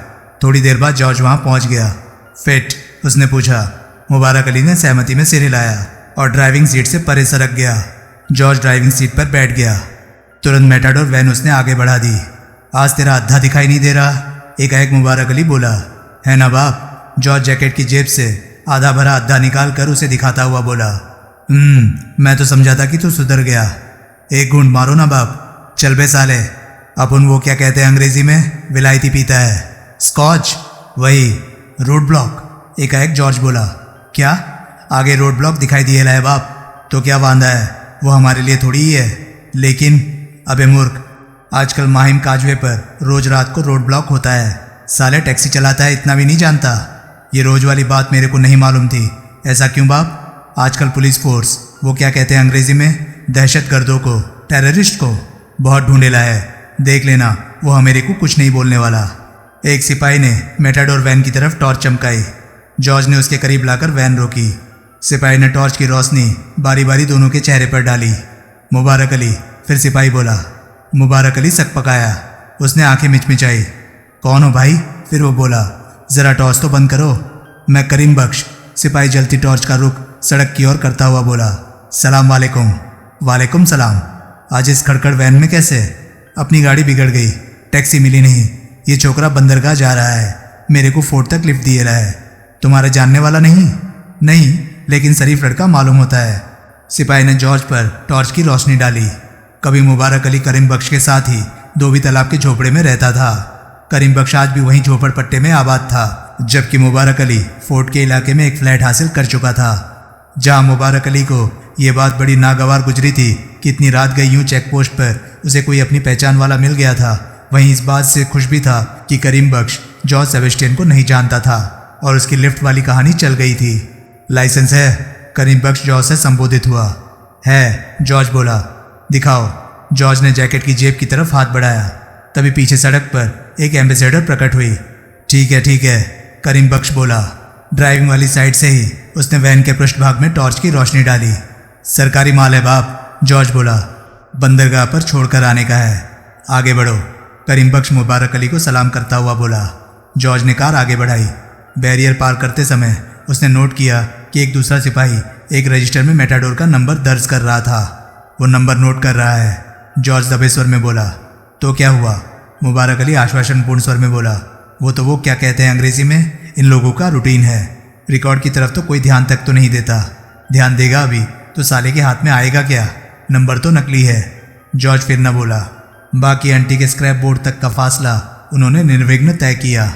थोड़ी देर बाद जॉर्ज वहाँ पहुँच गया। फिट? उसने पूछा। मुबारक अली ने सहमति में सिर हिलाया और ड्राइविंग सीट से परे सरक गया। जॉर्ज ड्राइविंग सीट पर बैठ गया। तुरंत मेटाडोर वैन उसने आगे बढ़ा दी। आज तेरा अद्धा दिखाई नहीं दे रहा, एकाएक मुबारक अली बोला। है ना बाप? जॉर्ज जैकेट की जेब से आधा भरा अद्धा निकाल कर उसे दिखाता हुआ बोला। मैं तो समझा था कि तू सुधर गया। एक घूंट मारो ना बाप। चल बे साले, अपन वो क्या कहते हैं अंग्रेजी में, विलायती पीता है। स्कॉच? वही। Road block? एकाएक जॉर्ज बोला। क्या? आगे रोड ब्लॉक दिखाई दिए लाए बाप, तो क्या वांदा है, वो हमारे लिए थोड़ी ही है। लेकिन अबे मूर्ख, आजकल माहिम काजवे पर रोज रात को रोड ब्लॉक होता है। साले टैक्सी चलाता है, इतना भी नहीं जानता? ये रोज वाली बात मेरे को नहीं मालूम थी। ऐसा क्यों बाप? आजकल पुलिस फोर्स, वो क्या कहते हैं अंग्रेजी में, दहशत गर्दों को टेररिस्ट को? बहुत ढूंढेला है, देख लेना, वो मेरे को कुछ नहीं बोलने वाला। एक सिपाही ने मेटाडोर वैन की तरफ टॉर्च चमकाई। जॉर्ज ने उसके करीब लाकर वैन रोकी। सिपाही ने टॉर्च की रोशनी बारी बारी दोनों के चेहरे पर डाली। मुबारक अली, फिर सिपाही बोला। मुबारक अली सक पकाया। उसने आंखें मिचमिचाई। कौन हो भाई? फिर वो बोला, ज़रा टॉर्च तो बंद करो। मैं करीम बख्श। सिपाही जलती टॉर्च का रुख सड़क की ओर करता हुआ बोला। सलाम वालेकुम। वालेकुम सलाम। आज इस खड़खड़ वैन में कैसे? अपनी गाड़ी बिगड़ गई, टैक्सी मिली नहीं। ये छोकरा बंदरगाह जा रहा है, मेरे को फोर्ट तक लिफ्ट दिए रहा है। तुम्हारे जानने वाला नहीं? नहीं, लेकिन शरीफ लड़का मालूम होता है। सिपाही ने जॉर्ज पर टॉर्च की रोशनी डाली। कभी मुबारक अली करीम बख्श के साथ ही धोबी तालाब के झोपड़े में रहता था। करीम बख्श आज भी वहीं झोपड़पट्टे में आबाद था, जबकि मुबारक अली फोर्ट के इलाके में एक फ्लैट हासिल कर चुका था। जहां मुबारक अली को ये बात बड़ी नागवार गुजरी थी कि इतनी रात गई यूं चेक पोस्ट पर उसे कोई अपनी पहचान वाला मिल गया था, वहीं इस बात से खुश भी था कि करीम बख्श जॉर्ज सेबेस्टियन को नहीं जानता था और उसकी लिफ्ट वाली कहानी चल गई थी। लाइसेंस है? करीम बख्श जॉर्ज से संबोधित हुआ। है, जॉर्ज बोला। दिखाओ। जॉर्ज ने जैकेट की जेब की तरफ हाथ बढ़ाया। तभी पीछे सड़क पर एक एम्बेसडर प्रकट हुई। ठीक है, करीम बख्श बोला। ड्राइविंग वाली साइड से ही उसने वैन के पृष्ठभाग में टॉर्च की रोशनी डाली। सरकारी माल है बाप, जॉर्ज बोला। बंदरगाह पर छोड़कर आने का है, आगे बढ़ो। करीम बख्श मुबारक अली को सलाम करता हुआ बोला। जॉर्ज ने कार आगे बढ़ाई। बैरियर पार करते समय उसने नोट किया कि एक दूसरा सिपाही एक रजिस्टर में मेटाडोर का नंबर दर्ज कर रहा था। वो नंबर नोट कर रहा है, जॉर्ज दबे स्वर में बोला। तो क्या हुआ? मुबारक अली आश्वासनपूर्ण स्वर में बोला। वो क्या कहते हैं अंग्रेजी में, इन लोगों का रूटीन है। रिकॉर्ड की तरफ तो कोई ध्यान तक तो नहीं देता। ध्यान देगा अभी तो साले के हाथ में आएगा क्या? नंबर तो नकली है। जॉर्ज फिर न बोला। बाकी आंटी के स्क्रैप बोर्ड तक का फासला उन्होंने निर्विघ्न तय किया।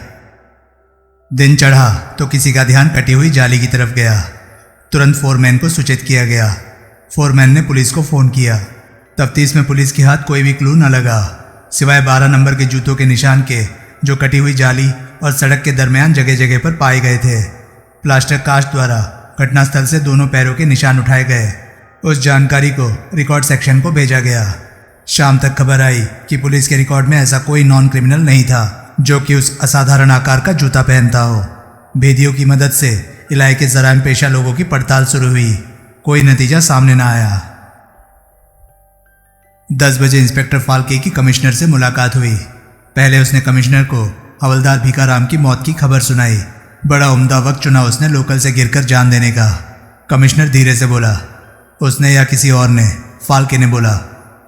दिन चढ़ा तो किसी का ध्यान कटी हुई जाली की तरफ गया। तुरंत फोरमैन को सूचित किया गया। फोरमैन ने पुलिस को फ़ोन किया। तफ्तीश में पुलिस के हाथ कोई भी क्लू न लगा, सिवाय 12 नंबर के जूतों के निशान के, जो कटी हुई जाली और सड़क के दरमियान जगह जगह पर पाए गए थे। प्लास्टर कास्ट द्वारा घटनास्थल से दोनों पैरों के निशान उठाए गए। उस जानकारी को रिकॉर्ड सेक्शन को भेजा गया। शाम तक खबर आई कि पुलिस के रिकॉर्ड में ऐसा कोई नॉन क्रिमिनल नहीं था जो कि उस असाधारण आकार का जूता पहनता हो। भेदियों की मदद से इलाके के जराइम पेशा लोगों की पड़ताल शुरू हुई। कोई नतीजा सामने न आया। 10 बजे इंस्पेक्टर फाल्के की कमिश्नर से मुलाकात हुई। पहले उसने कमिश्नर को हवलदार भीखाराम की मौत की खबर सुनाई। बड़ा उम्दा वक्त चुना उसने लोकल से गिरकर जान देने का। कमिश्नर धीरे से बोला। उसने या किसी और ने? फाल्के ने बोला।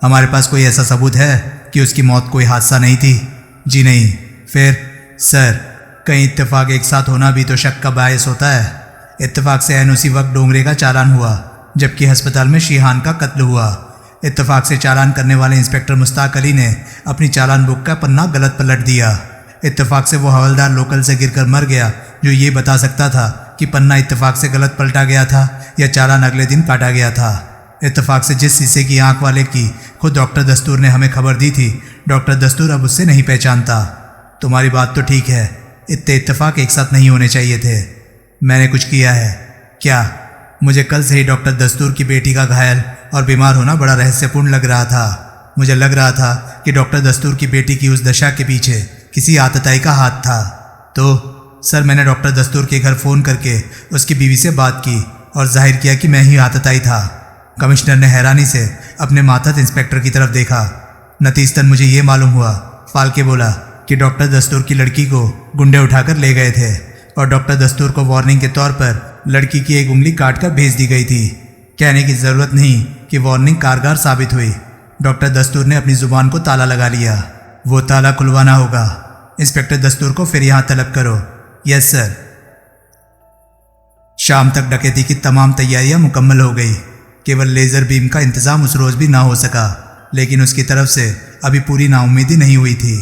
हमारे पास कोई ऐसा सबूत है कि उसकी मौत कोई हादसा नहीं थी? जी नहीं। फिर? सर, कहीं इत्तेफाक एक साथ होना भी तो शक का बायस होता है। इत्तेफाक से ऐन उसी वक्त डोंगरे का चालान हुआ जबकि अस्पताल में शीहान का कत्ल हुआ। इत्तेफाक से चालान करने वाले इंस्पेक्टर मुश्ताक अली ने अपनी चालान बुक का पन्ना गलत पलट दिया। इत्तेफाक से वो हवलदार लोकल से गिरकर मर गया जो ये बता सकता था कि पन्ना इत्तेफाक से गलत पलटा गया था या चालान अगले दिन काटा गया था। इत्तेफाक से जिस शीशे की आंख वाले की खुद डॉक्टर दस्तूर ने हमें खबर दी थी, डॉक्टर दस्तूर अब उससे नहीं पहचानता। तुम्हारी बात तो ठीक है, इतने इत्तेफाक एक साथ नहीं होने चाहिए थे। मैंने कुछ किया है क्या? मुझे कल से ही डॉक्टर दस्तूर की बेटी का घायल और बीमार होना बड़ा रहस्यपूर्ण लग रहा था। मुझे लग रहा था कि डॉक्टर दस्तूर की बेटी की उस दशा के पीछे किसी आतताई का हाथ था। तो सर, मैंने डॉक्टर दस्तूर के घर फ़ोन करके उसकी बीवी से बात की और जाहिर किया कि मैं ही आतताई था। कमिश्नर ने हैरानी से अपने मातहत इंस्पेक्टर की तरफ देखा। नतीजतन मुझे ये मालूम हुआ, फाल्के बोला, कि डॉक्टर दस्तूर की लड़की को गुंडे उठाकर ले गए थे और डॉक्टर दस्तूर को वार्निंग के तौर पर लड़की की एक उंगली काट कर भेज दी गई थी। कहने की ज़रूरत नहीं कि वार्निंग कारगर साबित हुई। डॉक्टर दस्तूर ने अपनी ज़ुबान को ताला लगा लिया। वो ताला खुलवाना होगा। इंस्पेक्टर दस्तूर को फिर यहाँ तलब करो। Yes sir. शाम तक डकैती की तमाम तैयारियां मुकम्मल हो गई। केवल लेज़र बीम का इंतज़ाम उस रोज़ भी ना हो सका, लेकिन उसकी तरफ से अभी पूरी नाउम्मीदी नहीं हुई थी।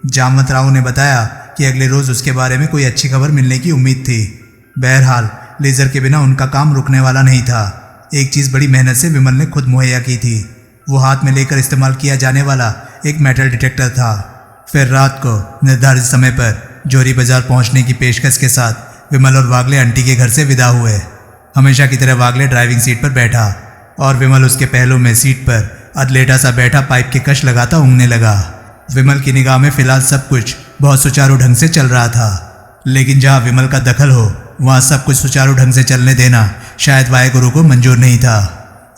जामवंत राव ने बताया कि अगले रोज़ उसके बारे में कोई अच्छी खबर मिलने की उम्मीद थी। बहरहाल लेज़र के बिना उनका काम रुकने वाला नहीं था। एक चीज़ बड़ी मेहनत से विमल ने खुद मुहैया की थी। वो हाथ में लेकर इस्तेमाल किया जाने वाला एक मेटल डिटेक्टर था। फिर रात को निर्धारित समय पर जोरी बाजार पहुंचने की पेशकश के साथ विमल और वागले आंटी के घर से विदा हुए। हमेशा की तरह वागले ड्राइविंग सीट पर बैठा और विमल उसके पहलू में सीट पर अधलेटा सा बैठा पाइप के कश लगाता ऊँघने लगा। विमल की निगाह में फिलहाल सब कुछ बहुत सुचारू ढंग से चल रहा था, लेकिन जहाँ विमल का दखल हो वहाँ सब कुछ सुचारू ढंग से चलने देना शायद वाहेगुरु को मंजूर नहीं था।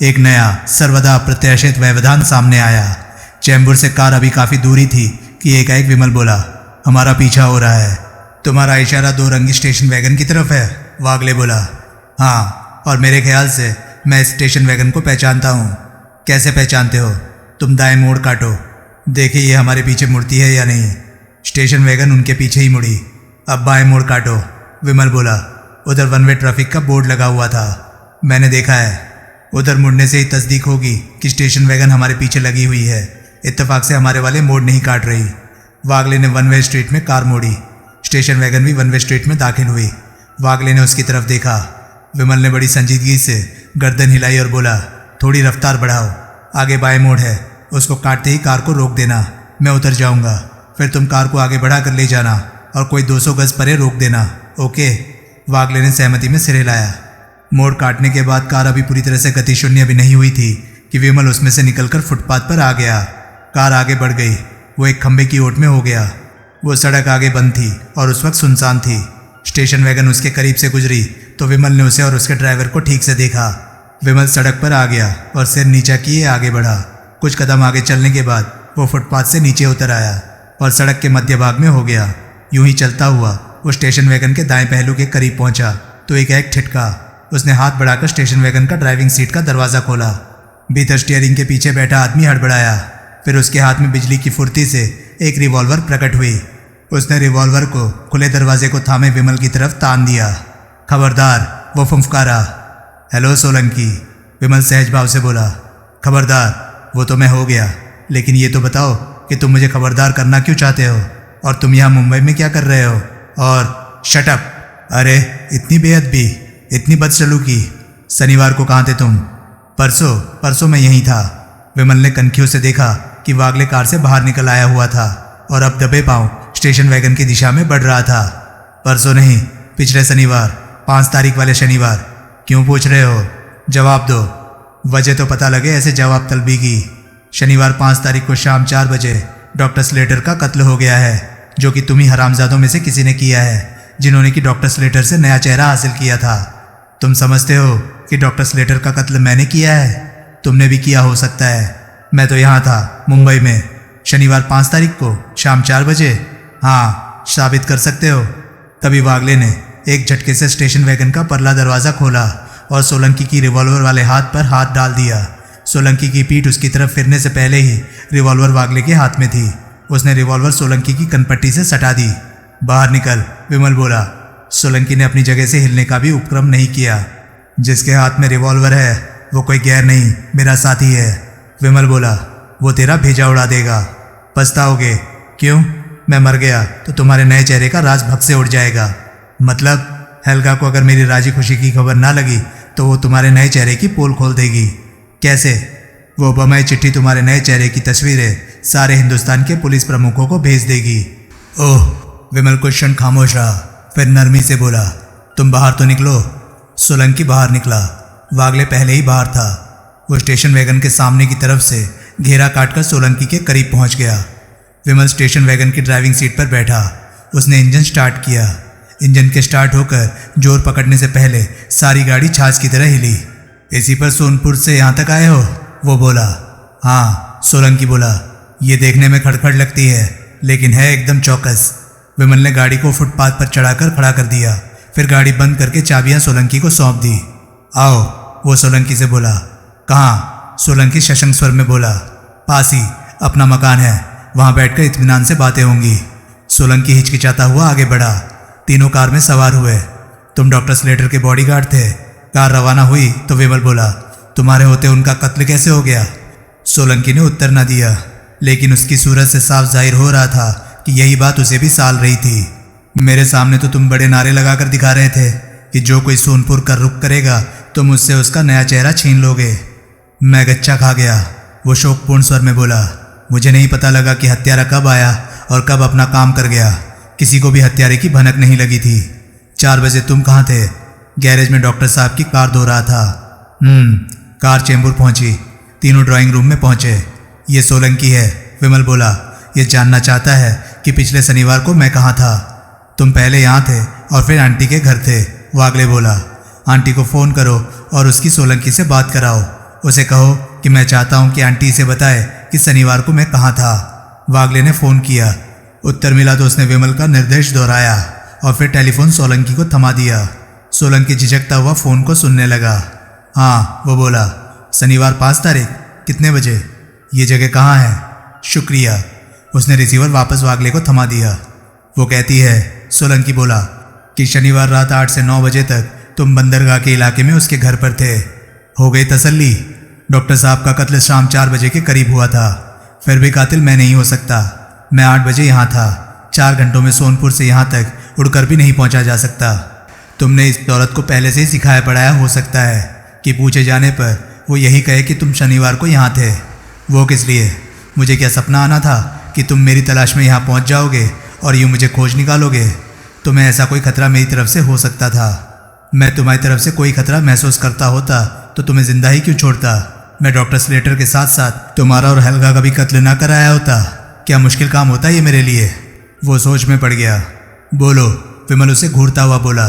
एक नया सर्वदा अप्रत्याशित व्यवधान सामने आया। चैम्बूर से कार अभी काफ़ी दूरी थी कि एकाएक विमल बोला, हमारा पीछा हो रहा है। तुम्हारा इशारा 2 रंगी स्टेशन वैगन की तरफ है? वागले बोला। हाँ, और मेरे ख्याल से मैं स्टेशन वैगन को पहचानता हूँ। कैसे पहचानते हो? तुम दाएं मोड़ काटो, देखिए ये हमारे पीछे मुड़ती है या नहीं। स्टेशन वैगन उनके पीछे ही मुड़ी। अब बाएं मोड़ काटो, विमल बोला। उधर 1 वे ट्रैफिक का बोर्ड लगा हुआ था, मैंने देखा है। उधर मुड़ने से ही तस्दीक होगी कि स्टेशन वैगन हमारे पीछे लगी हुई है। इत्तेफाक से हमारे वाले मोड़ नहीं काट रही। वागले ने 1 वे स्ट्रीट में कार मोड़ी। स्टेशन वैगन भी 1 वे स्ट्रीट में दाखिल हुई। वागले ने उसकी तरफ देखा। विमल ने बड़ी संजीदगी से गर्दन हिलाई और बोला, थोड़ी रफ्तार बढ़ाओ, आगे बाएं मोड़ है, उसको काटते ही कार को रोक देना। मैं उतर जाऊंगा, फिर तुम कार को आगे बढ़ा कर ले जाना और कोई 200 गज परे रोक देना। ओके? वागले ने सहमति में सिर हिलाया। मोड़ काटने के बाद कार अभी पूरी तरह से गति शून्य भी नहीं हुई थी कि विमल उसमें से निकलकर फुटपाथ पर आ गया। कार आगे बढ़ गई। वो एक खंबे की ओट में हो गया। वो सड़क आगे बंद थी और उस वक्त सुनसान थी। स्टेशन वैगन उसके करीब से गुजरी तो विमल ने उसे और उसके ड्राइवर को ठीक से देखा। विमल सड़क पर आ गया और सिर नीचा किए आगे बढ़ा। कुछ कदम आगे चलने के बाद वो फुटपाथ से नीचे उतर आया और सड़क के मध्य भाग में हो गया। यूं ही चलता हुआ वो स्टेशन वैगन के दाएं पहलू के करीब पहुंचा तो एक ठिठका। उसने हाथ बढ़ाकर स्टेशन वैगन का ड्राइविंग सीट का दरवाज़ा खोला। भीतर स्टीयरिंग के पीछे बैठा आदमी हड़बड़ाया। फिर उसके हाथ में बिजली की फुर्ती से एक रिवॉल्वर प्रकट हुई। उसने रिवॉल्वर को खुले दरवाजे को थामे विमल की तरफ तान दिया। खबरदार, वो फुंफकारा। हेलो सोलंकी, विमल सहज भाव से बोला। खबरदार, वो तो मैं हो गया, लेकिन ये तो बताओ कि तुम मुझे खबरदार करना क्यों चाहते हो, और तुम यहाँ मुंबई में क्या कर रहे हो? और शट अप। अरे इतनी बेअदबी, इतनी बदसलूकी। शनिवार को कहाँ थे तुम? परसों मैं यहीं था। विमल ने कनखियों से देखा कि वागले कार से बाहर निकल आया हुआ था और अब दबे पांव स्टेशन वैगन की दिशा में बढ़ रहा था। परसों नहीं, पिछले शनिवार, 5 तारीख वाले शनिवार। क्यों पूछ रहे हो? जवाब दो। वजह तो पता लगे ऐसे जवाब तलबी की। शनिवार 5 तारीख को शाम 4 बजे डॉक्टर स्लेटर का कत्ल हो गया है, जो कि तुम ही हरामजादों में से किसी ने किया है, जिन्होंने कि डॉक्टर स्लेटर से नया चेहरा हासिल किया था। तुम समझते हो कि डॉक्टर स्लेटर का कत्ल मैंने किया है? तुमने भी किया हो सकता है। मैं तो यहाँ था मुंबई में शनिवार 5 तारीख को शाम 4 बजे। हाँ, साबित कर सकते हो। तभी वागले ने एक झटके से स्टेशन वैगन का परला दरवाज़ा खोला और सोलंकी की रिवॉल्वर वाले हाथ पर हाथ डाल दिया। सोलंकी की पीठ उसकी तरफ फिरने से पहले ही रिवॉल्वर वागले के हाथ में थी। उसने रिवॉल्वर सोलंकी की कनपट्टी से सटा दी। बाहर निकल, विमल बोला। सोलंकी ने अपनी जगह से हिलने का भी उपक्रम नहीं किया। जिसके हाथ में रिवॉल्वर है वो कोई गैर नहीं, मेरा साथी है, विमल बोला। वो तेरा भेजा उड़ा देगा, पछताओगे। क्यों? मैं मर गया तो तुम्हारे नए चेहरे का राज भग से उड़ जाएगा। मतलब हेल्गा को अगर मेरी राजी खुशी की खबर ना लगी तो वो तुम्हारे नए चेहरे की पोल खोल देगी। कैसे? वो बम्बई चिट्ठी तुम्हारे नए चेहरे की तस्वीरें सारे हिंदुस्तान के पुलिस प्रमुखों को भेज देगी। ओह, विमल कुछ क्षण खामोश रहा, फिर नरमी से बोला, तुम बाहर तो निकलो। सोलंकी बाहर निकला। वागले पहले ही बाहर था। वो स्टेशन वैगन के सामने की तरफ से घेरा काटकर सोलंकी के करीब पहुंच गया। विमल स्टेशन वैगन की ड्राइविंग सीट पर बैठा। उसने इंजन स्टार्ट किया। इंजन के स्टार्ट होकर जोर पकड़ने से पहले सारी गाड़ी छाछ की तरह हिली। इसी पर सोनपुर से यहाँ तक आए हो? वो बोला। हाँ, सोलंकी बोला। ये देखने में खड़खड़ लगती है, लेकिन है एकदम चौकस। विमल ने गाड़ी को फुटपाथ पर चढ़ाकर खड़ा कर दिया, फिर गाड़ी बंद करके चाबियां सोलंकी को सौंप दी। आओ, वो सोलंकी से बोला। कहाँ? सोलंकी शशंक स्वर में बोला। पास ही अपना मकान है, वहाँ बैठकर इत्मीनान से बातें होंगी। सोलंकी हिचकिचाता हुआ आगे बढ़ा। तीनों कार में सवार हुए। तुम डॉक्टर स्लेटर के बॉडीगार्ड थे। कार रवाना हुई तो विमल बोला, तुम्हारे होते उनका कत्ल कैसे हो गया? सोलंकी ने उत्तर न दिया, लेकिन उसकी सूरत से साफ जाहिर हो रहा था कि यही बात उसे भी साल रही थी। मेरे सामने तो तुम बड़े नारे लगाकर दिखा रहे थे कि जो कोई सोनपुर का रुख करेगा तो मुझसे उसका नया चेहरा छीन लोगे। मैं गच्चा खा गया, वो शोकपूर्ण स्वर में बोला। मुझे नहीं पता लगा कि हत्यारा कब आया और कब अपना काम कर गया। किसी को भी हत्यारे की भनक नहीं लगी थी। 4 बजे तुम कहाँ थे? गैरेज में डॉक्टर साहब की कार धो रहा था। कार चेंबूर पहुंची। तीनों ड्राइंग रूम में पहुंचे। ये सोलंकी है, विमल बोला। ये जानना चाहता है कि पिछले शनिवार को मैं कहाँ था। तुम पहले यहाँ थे और फिर आंटी के घर थे, वागले बोला। आंटी को फ़ोन करो और उसकी सोलंकी से बात कराओ। उसे कहो कि मैं चाहता हूँ कि आंटी इसे बताए कि शनिवार को मैं कहाँ था। वागले ने फ़ोन किया। उत्तर मिला तो उसने विमल का निर्देश दोहराया और फिर टेलीफोन सोलंकी को थमा दिया। सोलंकी झिझकता हुआ फ़ोन को सुनने लगा। हाँ, वो बोला। शनिवार 5 तारीख, कितने बजे? ये जगह कहाँ है? शुक्रिया। उसने रिसीवर वापस वागले को थमा दिया। वो कहती है, सोलंकी बोला, कि शनिवार रात 8 से 9 बजे तक तुम बंदरगाह के इलाके में उसके घर पर थे। हो गई तसल्ली? डॉक्टर साहब का कत्ल शाम 4 बजे के करीब हुआ था। फिर भी कातिल मैं नहीं हो सकता। मैं 8 बजे यहाँ था। 4 घंटों में सोनपुर से यहाँ तक उड़कर भी नहीं पहुँचा जा सकता। तुमने इस औरत को पहले से ही सिखाया पढ़ाया हो सकता है कि पूछे जाने पर वो यही कहे कि तुम शनिवार को यहाँ थे। वो किस लिए? मुझे क्या सपना आना था कि तुम मेरी तलाश में यहाँ पहुँच जाओगे और यूँ मुझे खोज निकालोगे? तुम्हें ऐसा कोई खतरा मेरी तरफ से हो सकता था। मैं तुम्हारी तरफ से कोई खतरा महसूस करता होता तो तुम्हें जिंदा ही क्यों छोड़ता? मैं डॉक्टर स्लेटर के साथ साथ तुम्हारा और हेल्गा का भी कत्ल ना कराया होता। क्या मुश्किल काम होता ये मेरे लिए? वो सोच में पड़ गया। बोलो, विमल उसे घूरता हुआ बोला।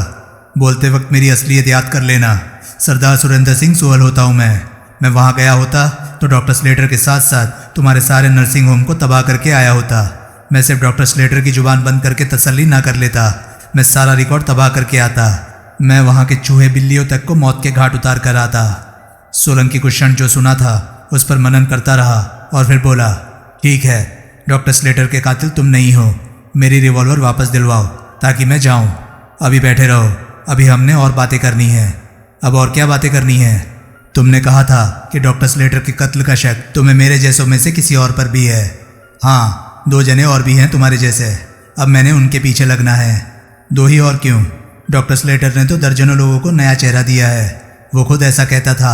बोलते वक्त मेरी असलियत याद कर लेना। सरदार सुरेंद्र सिंह सोहल होता हूँ मैं वहाँ गया होता तो डॉक्टर स्लेटर के साथ साथ तुम्हारे सारे नर्सिंग होम को तबाह करके आया होता। मैं सिर्फ डॉक्टर स्लेटर की जुबान बंद करके तसल्ली ना कर लेता, मैं सारा रिकॉर्ड तबाह करके आता। मैं वहाँ के चूहे बिल्लियों तक को मौत के घाट उतार कर आता। सोलंकी कुछ क्षण जो सुना था उस पर मनन करता रहा और फिर बोला, ठीक है, डॉक्टर स्लेटर के कातिल तुम नहीं हो। मेरी रिवॉल्वर वापस दिलवाओ ताकि मैं जाऊँ। अभी बैठे रहो, अभी हमने और बातें करनी है। अब और क्या बातें करनी है? तुमने कहा था कि डॉक्टर स्लेटर के कत्ल का शक तुम्हें मेरे जैसों में से किसी और पर भी है। हाँ, 2 जने और भी हैं तुम्हारे जैसे। अब मैंने उनके पीछे लगना है। 2 ही और क्यों? डॉक्टर स्लेटर ने तो दर्जनों लोगों को नया चेहरा दिया है। वो खुद ऐसा कहता था।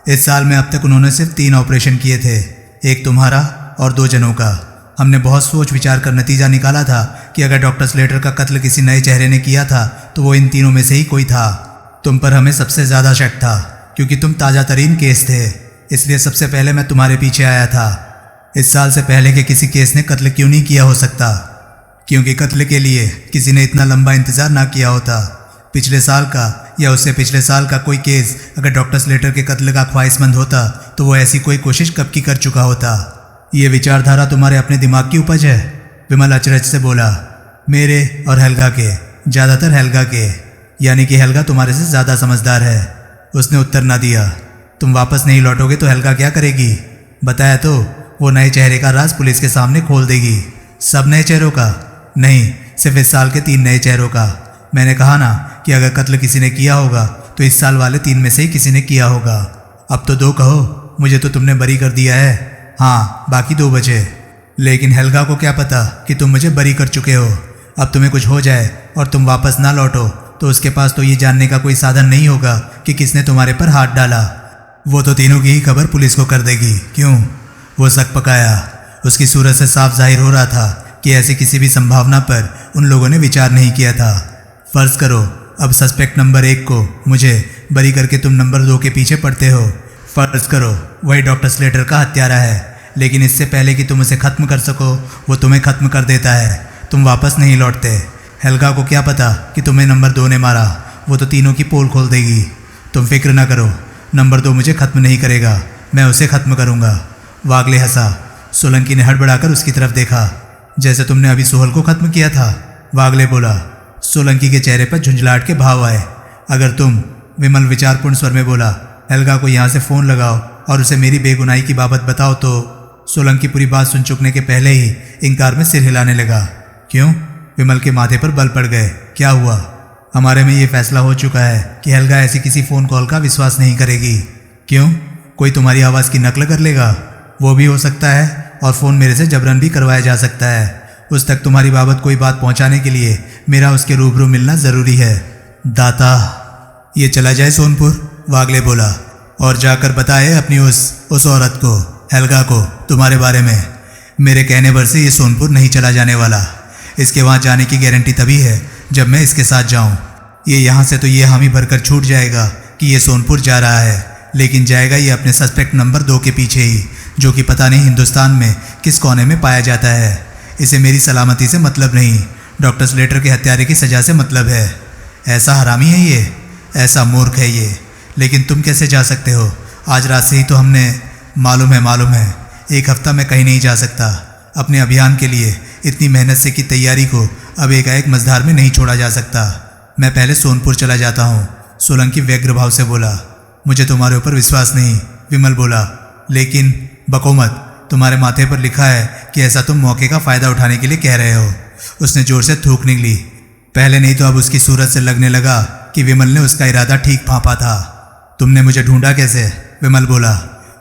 इस साल में अब तक उन्होंने सिर्फ 3 ऑपरेशन किए थे, एक तुम्हारा और 2 जनों का। हमने बहुत सोच विचार कर नतीजा निकाला था कि अगर डॉक्टर स्लेटर का कत्ल किसी नए चेहरे ने किया था तो वो इन तीनों में से ही कोई था। तुम पर हमें सबसे ज़्यादा शक था क्योंकि तुम ताज़ा तरीन केस थे, इसलिए सबसे पहले मैं तुम्हारे पीछे आया था। इस साल से पहले के किसी केस ने कत्ल क्यों नहीं किया हो सकता? क्योंकि कत्ल के लिए किसी ने इतना लंबा इंतज़ार ना किया होता। पिछले साल का या उससे पिछले साल का कोई केस अगर डॉक्टर स्लेटर के कत्ल का ख्वाहिशमंद होता तो वो ऐसी कोई कोशिश कब की कर चुका होता। ये विचारधारा तुम्हारे अपने दिमाग की उपज है? विमल अचरज से बोला। मेरे और हेल्गा के, ज़्यादातर हेल्गा के। यानी कि हेल्गा तुम्हारे से ज़्यादा समझदार है। उसने उत्तर ना दिया। तुम वापस नहीं लौटोगे तो हेल्गा क्या करेगी? बताया तो, वो नए चेहरे का राज पुलिस के सामने खोल देगी। सब नए चेहरों का? नहीं, सिर्फ इस साल के 3 नए चेहरों का। मैंने कहा ना कि अगर कत्ल किसी ने किया होगा तो इस साल वाले 3 में से ही किसी ने किया होगा। अब तो 2 कहो, मुझे तो तुमने बरी कर दिया है। हाँ, बाकी 2 बचे। लेकिन हेल्गा को क्या पता कि तुम मुझे बरी कर चुके हो। अब तुम्हें कुछ हो जाए और तुम वापस ना लौटो तो उसके पास तो ये जानने का कोई साधन नहीं होगा कि किसने तुम्हारे पर हाथ डाला। वो तो तीनों की ही खबर पुलिस को कर देगी। क्यों? वो शक पकाया। उसकी सूरत से साफ जाहिर हो रहा था कि ऐसी किसी भी संभावना पर उन लोगों ने विचार नहीं किया था। फर्ज करो अब सस्पेक्ट नंबर 1 को मुझे बरी करके तुम नंबर 2 के पीछे पड़ते हो। फर्ज करो वही डॉक्टर स्लेटर का हत्यारा है, लेकिन इससे पहले कि तुम उसे खत्म कर सको वो तुम्हें खत्म कर देता है। तुम वापस नहीं लौटते। हेल्गा को क्या पता कि तुम्हें नंबर 2 ने मारा? वो तो तीनों की पोल खोल देगी। तुम फिक्र ना करो, नंबर 2 मुझे खत्म नहीं करेगा, मैं उसे खत्म करूँगा। वागले हंसा। सोलंकी ने हड़बड़ाकर उसकी तरफ देखा। जैसे तुमने अभी सोहल को खत्म किया था, वागले बोला। सोलंकी के चेहरे पर झुंझलाहट के भाव आए। अगर तुम, विमल विचारपूर्ण स्वर में बोला, हेल्गा को यहाँ से फ़ोन लगाओ और उसे मेरी बेगुनाही की बाबत बताओ तो। सोलंकी पूरी बात सुन चुकने के पहले ही इनकार में सिर हिलाने लगा। क्यों? विमल के माथे पर बल पड़ गए। क्या हुआ? हमारे में ये फैसला हो चुका है कि हेल्गा ऐसी किसी फ़ोन कॉल का विश्वास नहीं करेगी। क्यों? कोई तुम्हारी आवाज़ की नकल कर लेगा? वो भी हो सकता है और फ़ोन मेरे से जबरन भी करवाया जा सकता है। उस तक तुम्हारी बाबत कोई बात पहुंचाने के लिए मेरा उसके रूबरू मिलना ज़रूरी है। दाता, ये चला जाए सोनपुर, वागले बोला, और जाकर बताए अपनी उस औरत को, हेल्गा को, तुम्हारे बारे में। मेरे कहने पर से ये सोनपुर नहीं चला जाने वाला। इसके वहाँ जाने की गारंटी तभी है जब मैं इसके साथ जाऊँ। ये यहाँ से तो ये हामी भरकर छूट जाएगा कि ये सोनपुर जा रहा है, लेकिन जाएगा ये अपने सस्पेक्ट नंबर 2 के पीछे ही, जो कि पता नहीं हिंदुस्तान में किस कोने में पाया जाता है। इसे मेरी सलामती से मतलब नहीं, डॉक्टर स्लेटर के हत्यारे की सज़ा से मतलब है। ऐसा हरामी है ये, ऐसा मूर्ख है ये। लेकिन तुम कैसे जा सकते हो? आज रात से ही तो हमने। मालूम है। 1 हफ्ता मैं कहीं नहीं जा सकता। अपने अभियान के लिए इतनी मेहनत से की तैयारी को अब एकाएक मझधार में नहीं छोड़ा जा सकता। मैं पहले सोनपुर चला जाता हूँ, सोलंकी व्यग्र भाव से बोला। मुझे तुम्हारे ऊपर विश्वास नहीं, विमल बोला। लेकिन बको मत, तुम्हारे माथे पर लिखा है कि ऐसा तुम मौके का फ़ायदा उठाने के लिए कह रहे हो। उसने जोर से थूक निकली। पहले नहीं तो अब उसकी सूरत से लगने लगा कि विमल ने उसका इरादा ठीक भांपा था। तुमने मुझे ढूंढा कैसे? विमल बोला।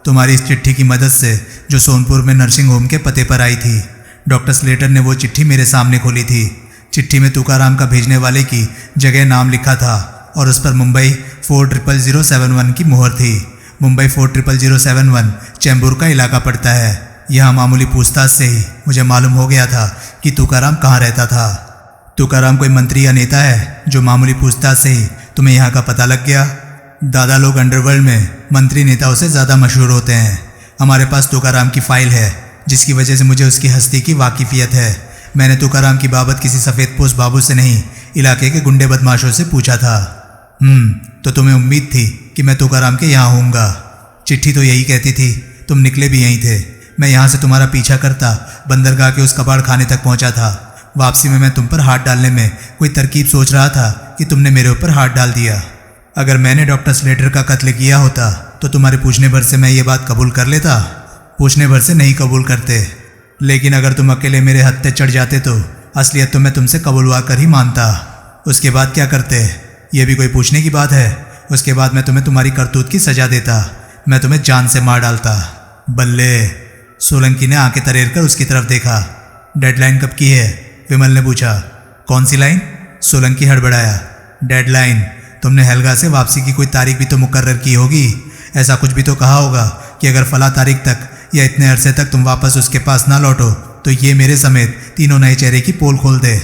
तुम्हारी इस चिट्ठी की मदद से जो सोनपुर में नर्सिंग होम के पते पर आई थी। डॉक्टर स्लेटर ने वो चिट्ठी मेरे सामने खोली थी। चिट्ठी में तुकाराम का भेजने वाले की जगह नाम लिखा था और उस पर मुंबई 400071 की मोहर थी। मुंबई 400071 चैम्बूर का इलाका पड़ता है। यहाँ मामूली पूछताछ से ही मुझे मालूम हो गया था कि तुकाराम कहाँ रहता था। तुकाराम कोई मंत्री या नेता है जो मामूली पूछताछ से ही तुम्हें यहाँ का पता लग गया? दादा लोग अंडरवर्ल्ड में मंत्री नेताओं से ज़्यादा मशहूर होते हैं। हमारे पास तुकाराम की फाइल है, जिसकी वजह से मुझे उसकी हस्ती की वाकिफियत है। मैंने तुकाराम की बाबत किसी सफ़ेदपोश बाबू से नहीं, इलाके के गुंडे बदमाशों से पूछा था। तो तुम्हें उम्मीद थी कि मैं तुकाराम के यहाँ होऊंगा। चिट्ठी तो यही कहती थी, तुम निकले भी यहीं थे। मैं यहाँ से तुम्हारा पीछा करता बंदरगाह के उस कबाड़ खाने तक पहुँचा था। वापसी में मैं तुम पर हाथ डालने में कोई तरकीब सोच रहा था कि तुमने मेरे ऊपर हाथ डाल दिया। अगर मैंने डॉक्टर स्लेटर का कत्ल किया होता तो तुम्हारे पूछने भर से मैं ये बात कबूल कर लेता। पूछने भर से नहीं कबूल करते, लेकिन अगर तुम अकेले मेरे हत्थे चढ़ जाते तो असलियत तो मैं तुमसे कबूलवा कर ही मानता। उसके बाद क्या करते, ये भी कोई पूछने की बात है? उसके बाद मैं तुम्हें तुम्हारी करतूत की सजा देता। मैं तुम्हें जान से मार डालता। बल्ले। सोलंकी ने आंखें तरेर कर उसकी तरफ देखा। डेडलाइन कब की है? विमल ने पूछा। कौन सी लाइन? सोलंकी हड़बड़ाया। डेडलाइन? तुमने हेल्गा से वापसी की कोई तारीख भी तो मुकर्रर की होगी। ऐसा कुछ भी तो कहा होगा कि अगर फला तारीख तक या इतने अरसे तक तुम वापस उसके पास ना लौटो तो ये मेरे समेत तीनों नए चेहरे की पोल खोल दे।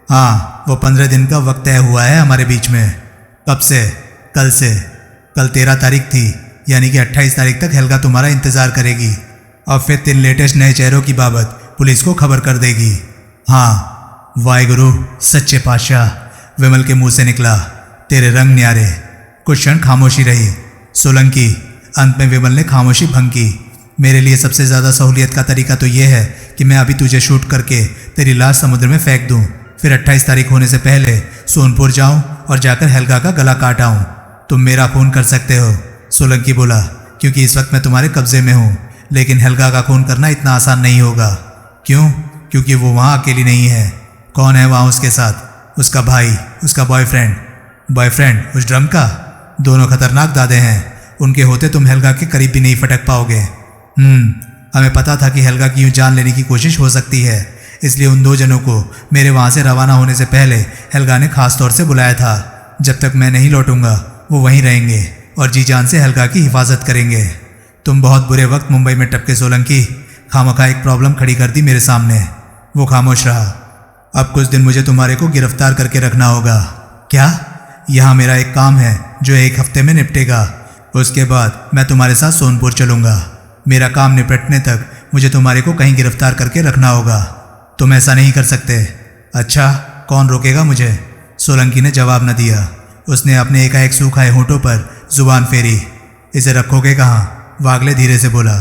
हाँ, वो 15 दिन का वक्त तय हुआ है हमारे बीच में। कब से? कल से। कल 13 तारीख थी, यानी कि 28 तारीख तक हेल्गा तुम्हारा इंतज़ार करेगी और फिर 3 लेटेस्ट नए चेहरों की बाबत पुलिस को खबर कर देगी। हाँ, वाहिगुरु सच्चे पातशाह, विमल के मुंह से निकला। तेरे रंग न्यारे। कुछ क्षण खामोशी रही। सोलंकी। अंत में विमल ने खामोशी भंग की। मेरे लिए सबसे ज़्यादा सहूलियत का तरीका तो यह है कि मैं अभी तुझे शूट करके तेरी लाश समुद्र में फेंक दूं, फिर 28 तारीख होने से पहले सोनपुर जाऊं और जाकर हेल्गा का गला काट आऊं। तुम मेरा खून कर सकते हो, सोलंकी बोला, क्योंकि इस वक्त मैं तुम्हारे कब्जे में हूँ। लेकिन हेल्गा का खून करना इतना आसान नहीं होगा। क्यों? क्योंकि वो वहाँ अकेली नहीं है। कौन है वहाँ उसके साथ? उसका भाई, उसका बॉयफ्रेंड उस ड्रम का। दोनों खतरनाक दादे हैं। उनके होते तुम हेल्गा के करीब भी नहीं फटक पाओगे। हमें पता था कि हेल्गा की यूँ जान लेने की कोशिश हो सकती है, इसलिए उन 2 जनों को मेरे वहाँ से रवाना होने से पहले हेल्गा ने खास तौर से बुलाया था। जब तक मैं नहीं लौटूंगा वो वहीं रहेंगे और जी जान से हेल्गा की हिफाजत करेंगे। तुम बहुत बुरे वक्त मुंबई में टपके सोलंकी। खामखा एक प्रॉब्लम खड़ी कर दी मेरे सामने। वो खामोश रहा। अब कुछ दिन मुझे तुम्हारे को गिरफ्तार करके रखना होगा। क्या? यहाँ मेरा एक काम है जो 1 हफ्ते में निपटेगा। उसके बाद मैं तुम्हारे साथ सोनपुर चलूँगा। मेरा काम निपटने तक मुझे तुम्हारे को कहीं गिरफ्तार करके रखना होगा। तुम ऐसा नहीं कर सकते। अच्छा, कौन रोकेगा मुझे? सोलंकी ने जवाब न दिया। उसने अपने एकाएक सूखाए होंठों पर जुबान फेरी। इसे रखोगे कहाँ? वागले धीरे से बोला।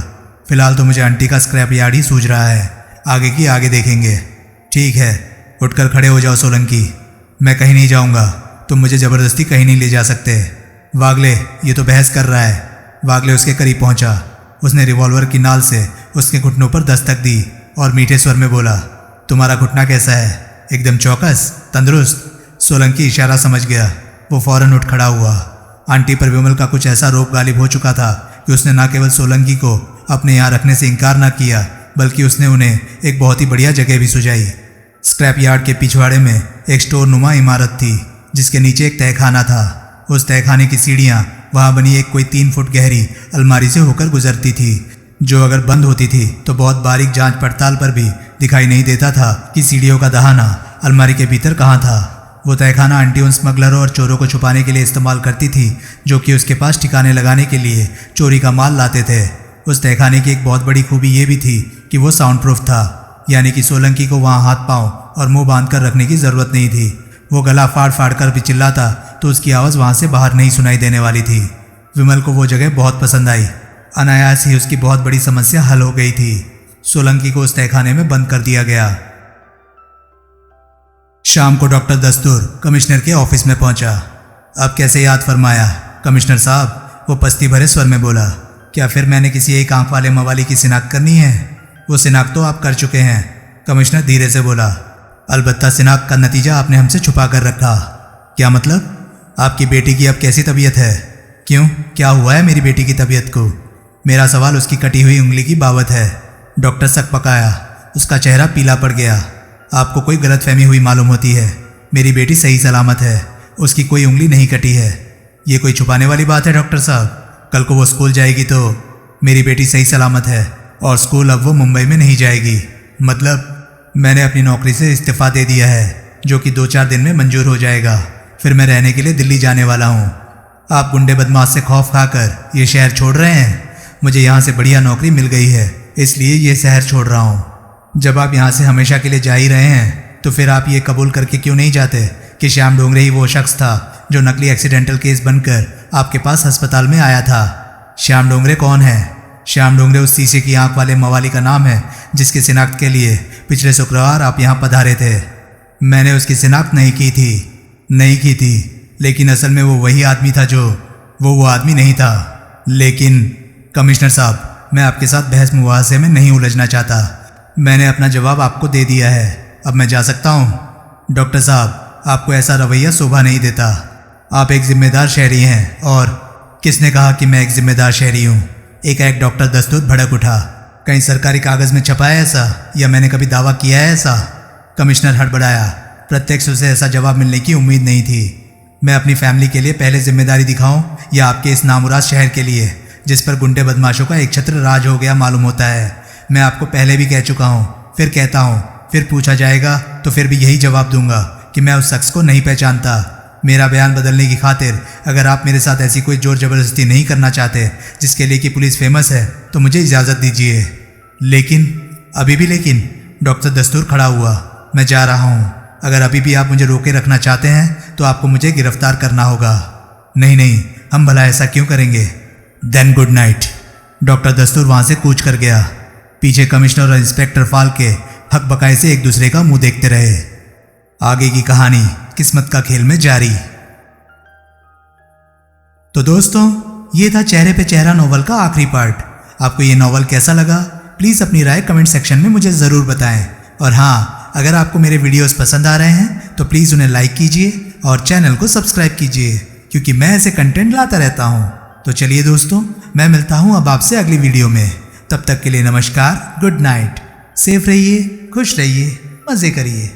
फिलहाल तो मुझे आंटी का स्क्रैप यार्ड ही सूझ रहा है। आगे की आगे देखेंगे। ठीक है, उठकर खड़े हो जाओ सोलंकी। मैं कहीं नहीं जाऊँगा। तुम मुझे ज़बरदस्ती कहीं नहीं ले जा सकते। वागले, ये तो बहस कर रहा है। वागले उसके करीब पहुंचा। उसने रिवॉल्वर की नाल से उसके घुटनों पर दस्तक दी और मीठे स्वर में बोला, तुम्हारा घुटना कैसा है? एकदम चौकस, तंदुरुस्त? सोलंकी इशारा समझ गया। वो फौरन उठ खड़ा हुआ। आंटी पर विमल का कुछ ऐसा रोब गालिब हो चुका था कि उसने न केवल सोलंकी को अपने यहाँ रखने से इनकार न किया, बल्कि उसने उन्हें एक बहुत ही बढ़िया जगह भी सुझाई। स्क्रैप यार्ड के पिछवाड़े में एक स्टोर नुमा इमारत थी, जिसके नीचे एक तहखाना था। उस तहखाने की सीढ़ियाँ वहाँ बनी एक कोई 3 फुट गहरी अलमारी से होकर गुजरती थी, जो अगर बंद होती थी तो बहुत बारीक जांच पड़ताल पर भी दिखाई नहीं देता था कि सीढ़ियों का दहाना अलमारी के भीतर कहाँ था। वो तहखाना आंटी उन स्मगलरों और चोरों को छुपाने के लिए इस्तेमाल करती थी जो कि उसके पास ठिकाने लगाने के लिए चोरी का माल लाते थे। उस तहखाने की एक बहुत बड़ी खूबी ये भी थी कि वो साउंड प्रूफ था, यानी कि सोलंकी को वहाँ हाथ पांव और मुंह बांध कर रखने की ज़रूरत नहीं थी। वो गला फाड़ फाड़ कर भी चिल्लाता तो उसकी आवाज़ वहाँ से बाहर नहीं सुनाई देने वाली थी। विमल को वो जगह बहुत पसंद आई। अनायास ही उसकी बहुत बड़ी समस्या हल हो गई थी। सोलंकी को उस तहखाने में बंद कर दिया गया। शाम को डॉक्टर दस्तूर कमिश्नर के ऑफिस में पहुंचा। अब कैसे याद फरमाया कमिश्नर साहब, वो पस्ती भरे स्वर में बोला। क्या फिर मैंने किसी एक आंख वाले मवाली की शिनाख्त करनी है? वो शिनाख्त तो आप कर चुके हैं, कमिश्नर धीरे से बोला। अलबत्ता शिनाख्त का नतीजा आपने हमसे छुपा कर रखा। क्या मतलब? आपकी बेटी की अब कैसी तबीयत है? क्यों, क्या हुआ है मेरी बेटी की तबीयत को? मेरा सवाल उसकी कटी हुई उंगली की बाबत है। डॉक्टर सक पकाया। उसका चेहरा पीला पड़ गया। आपको कोई गलतफहमी हुई मालूम होती है। मेरी बेटी सही सलामत है, उसकी कोई उंगली नहीं कटी है। ये कोई छुपाने वाली बात है डॉक्टर साहब? कल को वो स्कूल जाएगी तो मेरी बेटी सही सलामत है और स्कूल अब वो मुंबई में नहीं जाएगी। मतलब मैंने अपनी नौकरी से इस्तीफ़ा दे दिया है, जो कि 2-4 दिन में मंजूर हो जाएगा। फिर मैं रहने के लिए दिल्ली जाने वाला हूँ। आप गुंडे बदमाश से खौफ खाकर ये शहर छोड़ रहे हैं? मुझे यहाँ से बढ़िया नौकरी मिल गई है, इसलिए ये शहर छोड़ रहा हूँ। जब आप यहाँ से हमेशा के लिए जा ही रहे हैं तो फिर आप ये कबूल करके क्यों नहीं जाते कि श्याम डोंगरे ही वो शख्स था जो नकली एक्सीडेंटल केस बनकर आपके पास अस्पताल में आया था? श्याम डोंगरे कौन है? श्याम डोंगरे उस शीशे की आंख वाले मवाली का नाम है जिसकी शिनाख्त के लिए पिछले शुक्रवार आप यहाँ पधारे थे। मैंने उसकी शिनाख्त नहीं की थी, लेकिन असल में वो वही आदमी था जो वो आदमी नहीं था। लेकिन कमिश्नर साहब, मैं आपके साथ बहस मुबाहसे में नहीं उलझना चाहता। मैंने अपना जवाब आपको दे दिया है। अब मैं जा सकता हूँ? डॉक्टर साहब, आपको ऐसा रवैया शोभा नहीं देता। आप एक जिम्मेदार शहरी हैं। और किसने कहा कि मैं एक जिम्मेदार शहरी हूँ? एक डॉक्टर दस्तूर भड़क उठा। कहीं सरकारी कागज़ में छपा है ऐसा, या मैंने कभी दावा किया है ऐसा? कमिश्नर हड़बड़ाया। प्रत्यक्ष उसे ऐसा जवाब मिलने की उम्मीद नहीं थी। मैं अपनी फैमिली के लिए पहले जिम्मेदारी दिखाऊं या आपके इस नामुराद शहर के लिए जिस पर गुंडे बदमाशों का एक छत्र राज हो गया मालूम होता है? मैं आपको पहले भी कह चुका हूँ, फिर कहता हूँ, फिर पूछा जाएगा तो फिर भी यही जवाब दूंगा कि मैं उस शख्स को नहीं पहचानता। मेरा बयान बदलने की खातिर अगर आप मेरे साथ ऐसी कोई जोर जबरदस्ती नहीं करना चाहते जिसके लिए कि पुलिस फेमस है तो मुझे इजाज़त दीजिए। लेकिन अभी भी लेकिन? डॉक्टर दस्तूर खड़ा हुआ। मैं जा रहा हूँ। अगर अभी भी आप मुझे रोके रखना चाहते हैं तो आपको मुझे गिरफ्तार करना होगा। नहीं, हम भला ऐसा क्यों करेंगे? Then good night. डॉक्टर दस्तूर वहाँ से कूच कर गया। पीछे कमिश्नर और इंस्पेक्टर फाल्के हक बकाए से एक दूसरे का मुंह देखते रहे। आगे की कहानी किस्मत का खेल में जारी। तो दोस्तों, ये था चेहरे पे चेहरा नॉवल का आखिरी पार्ट। आपको ये नॉवल कैसा लगा? प्लीज़ अपनी राय कमेंट सेक्शन में मुझे ज़रूर बताएं। और हाँ, अगर आपको मेरे वीडियोस पसंद आ रहे हैं तो प्लीज़ उन्हें लाइक कीजिए और चैनल को सब्सक्राइब कीजिए, क्योंकि मैं ऐसे कंटेंट लाता रहता हूँ। तो चलिए दोस्तों, मैं मिलता हूँ अब आपसे अगली वीडियो में। तब तक के लिए नमस्कार, गुड नाइट। सेफ रहिए, खुश रहिए, मज़े करिए।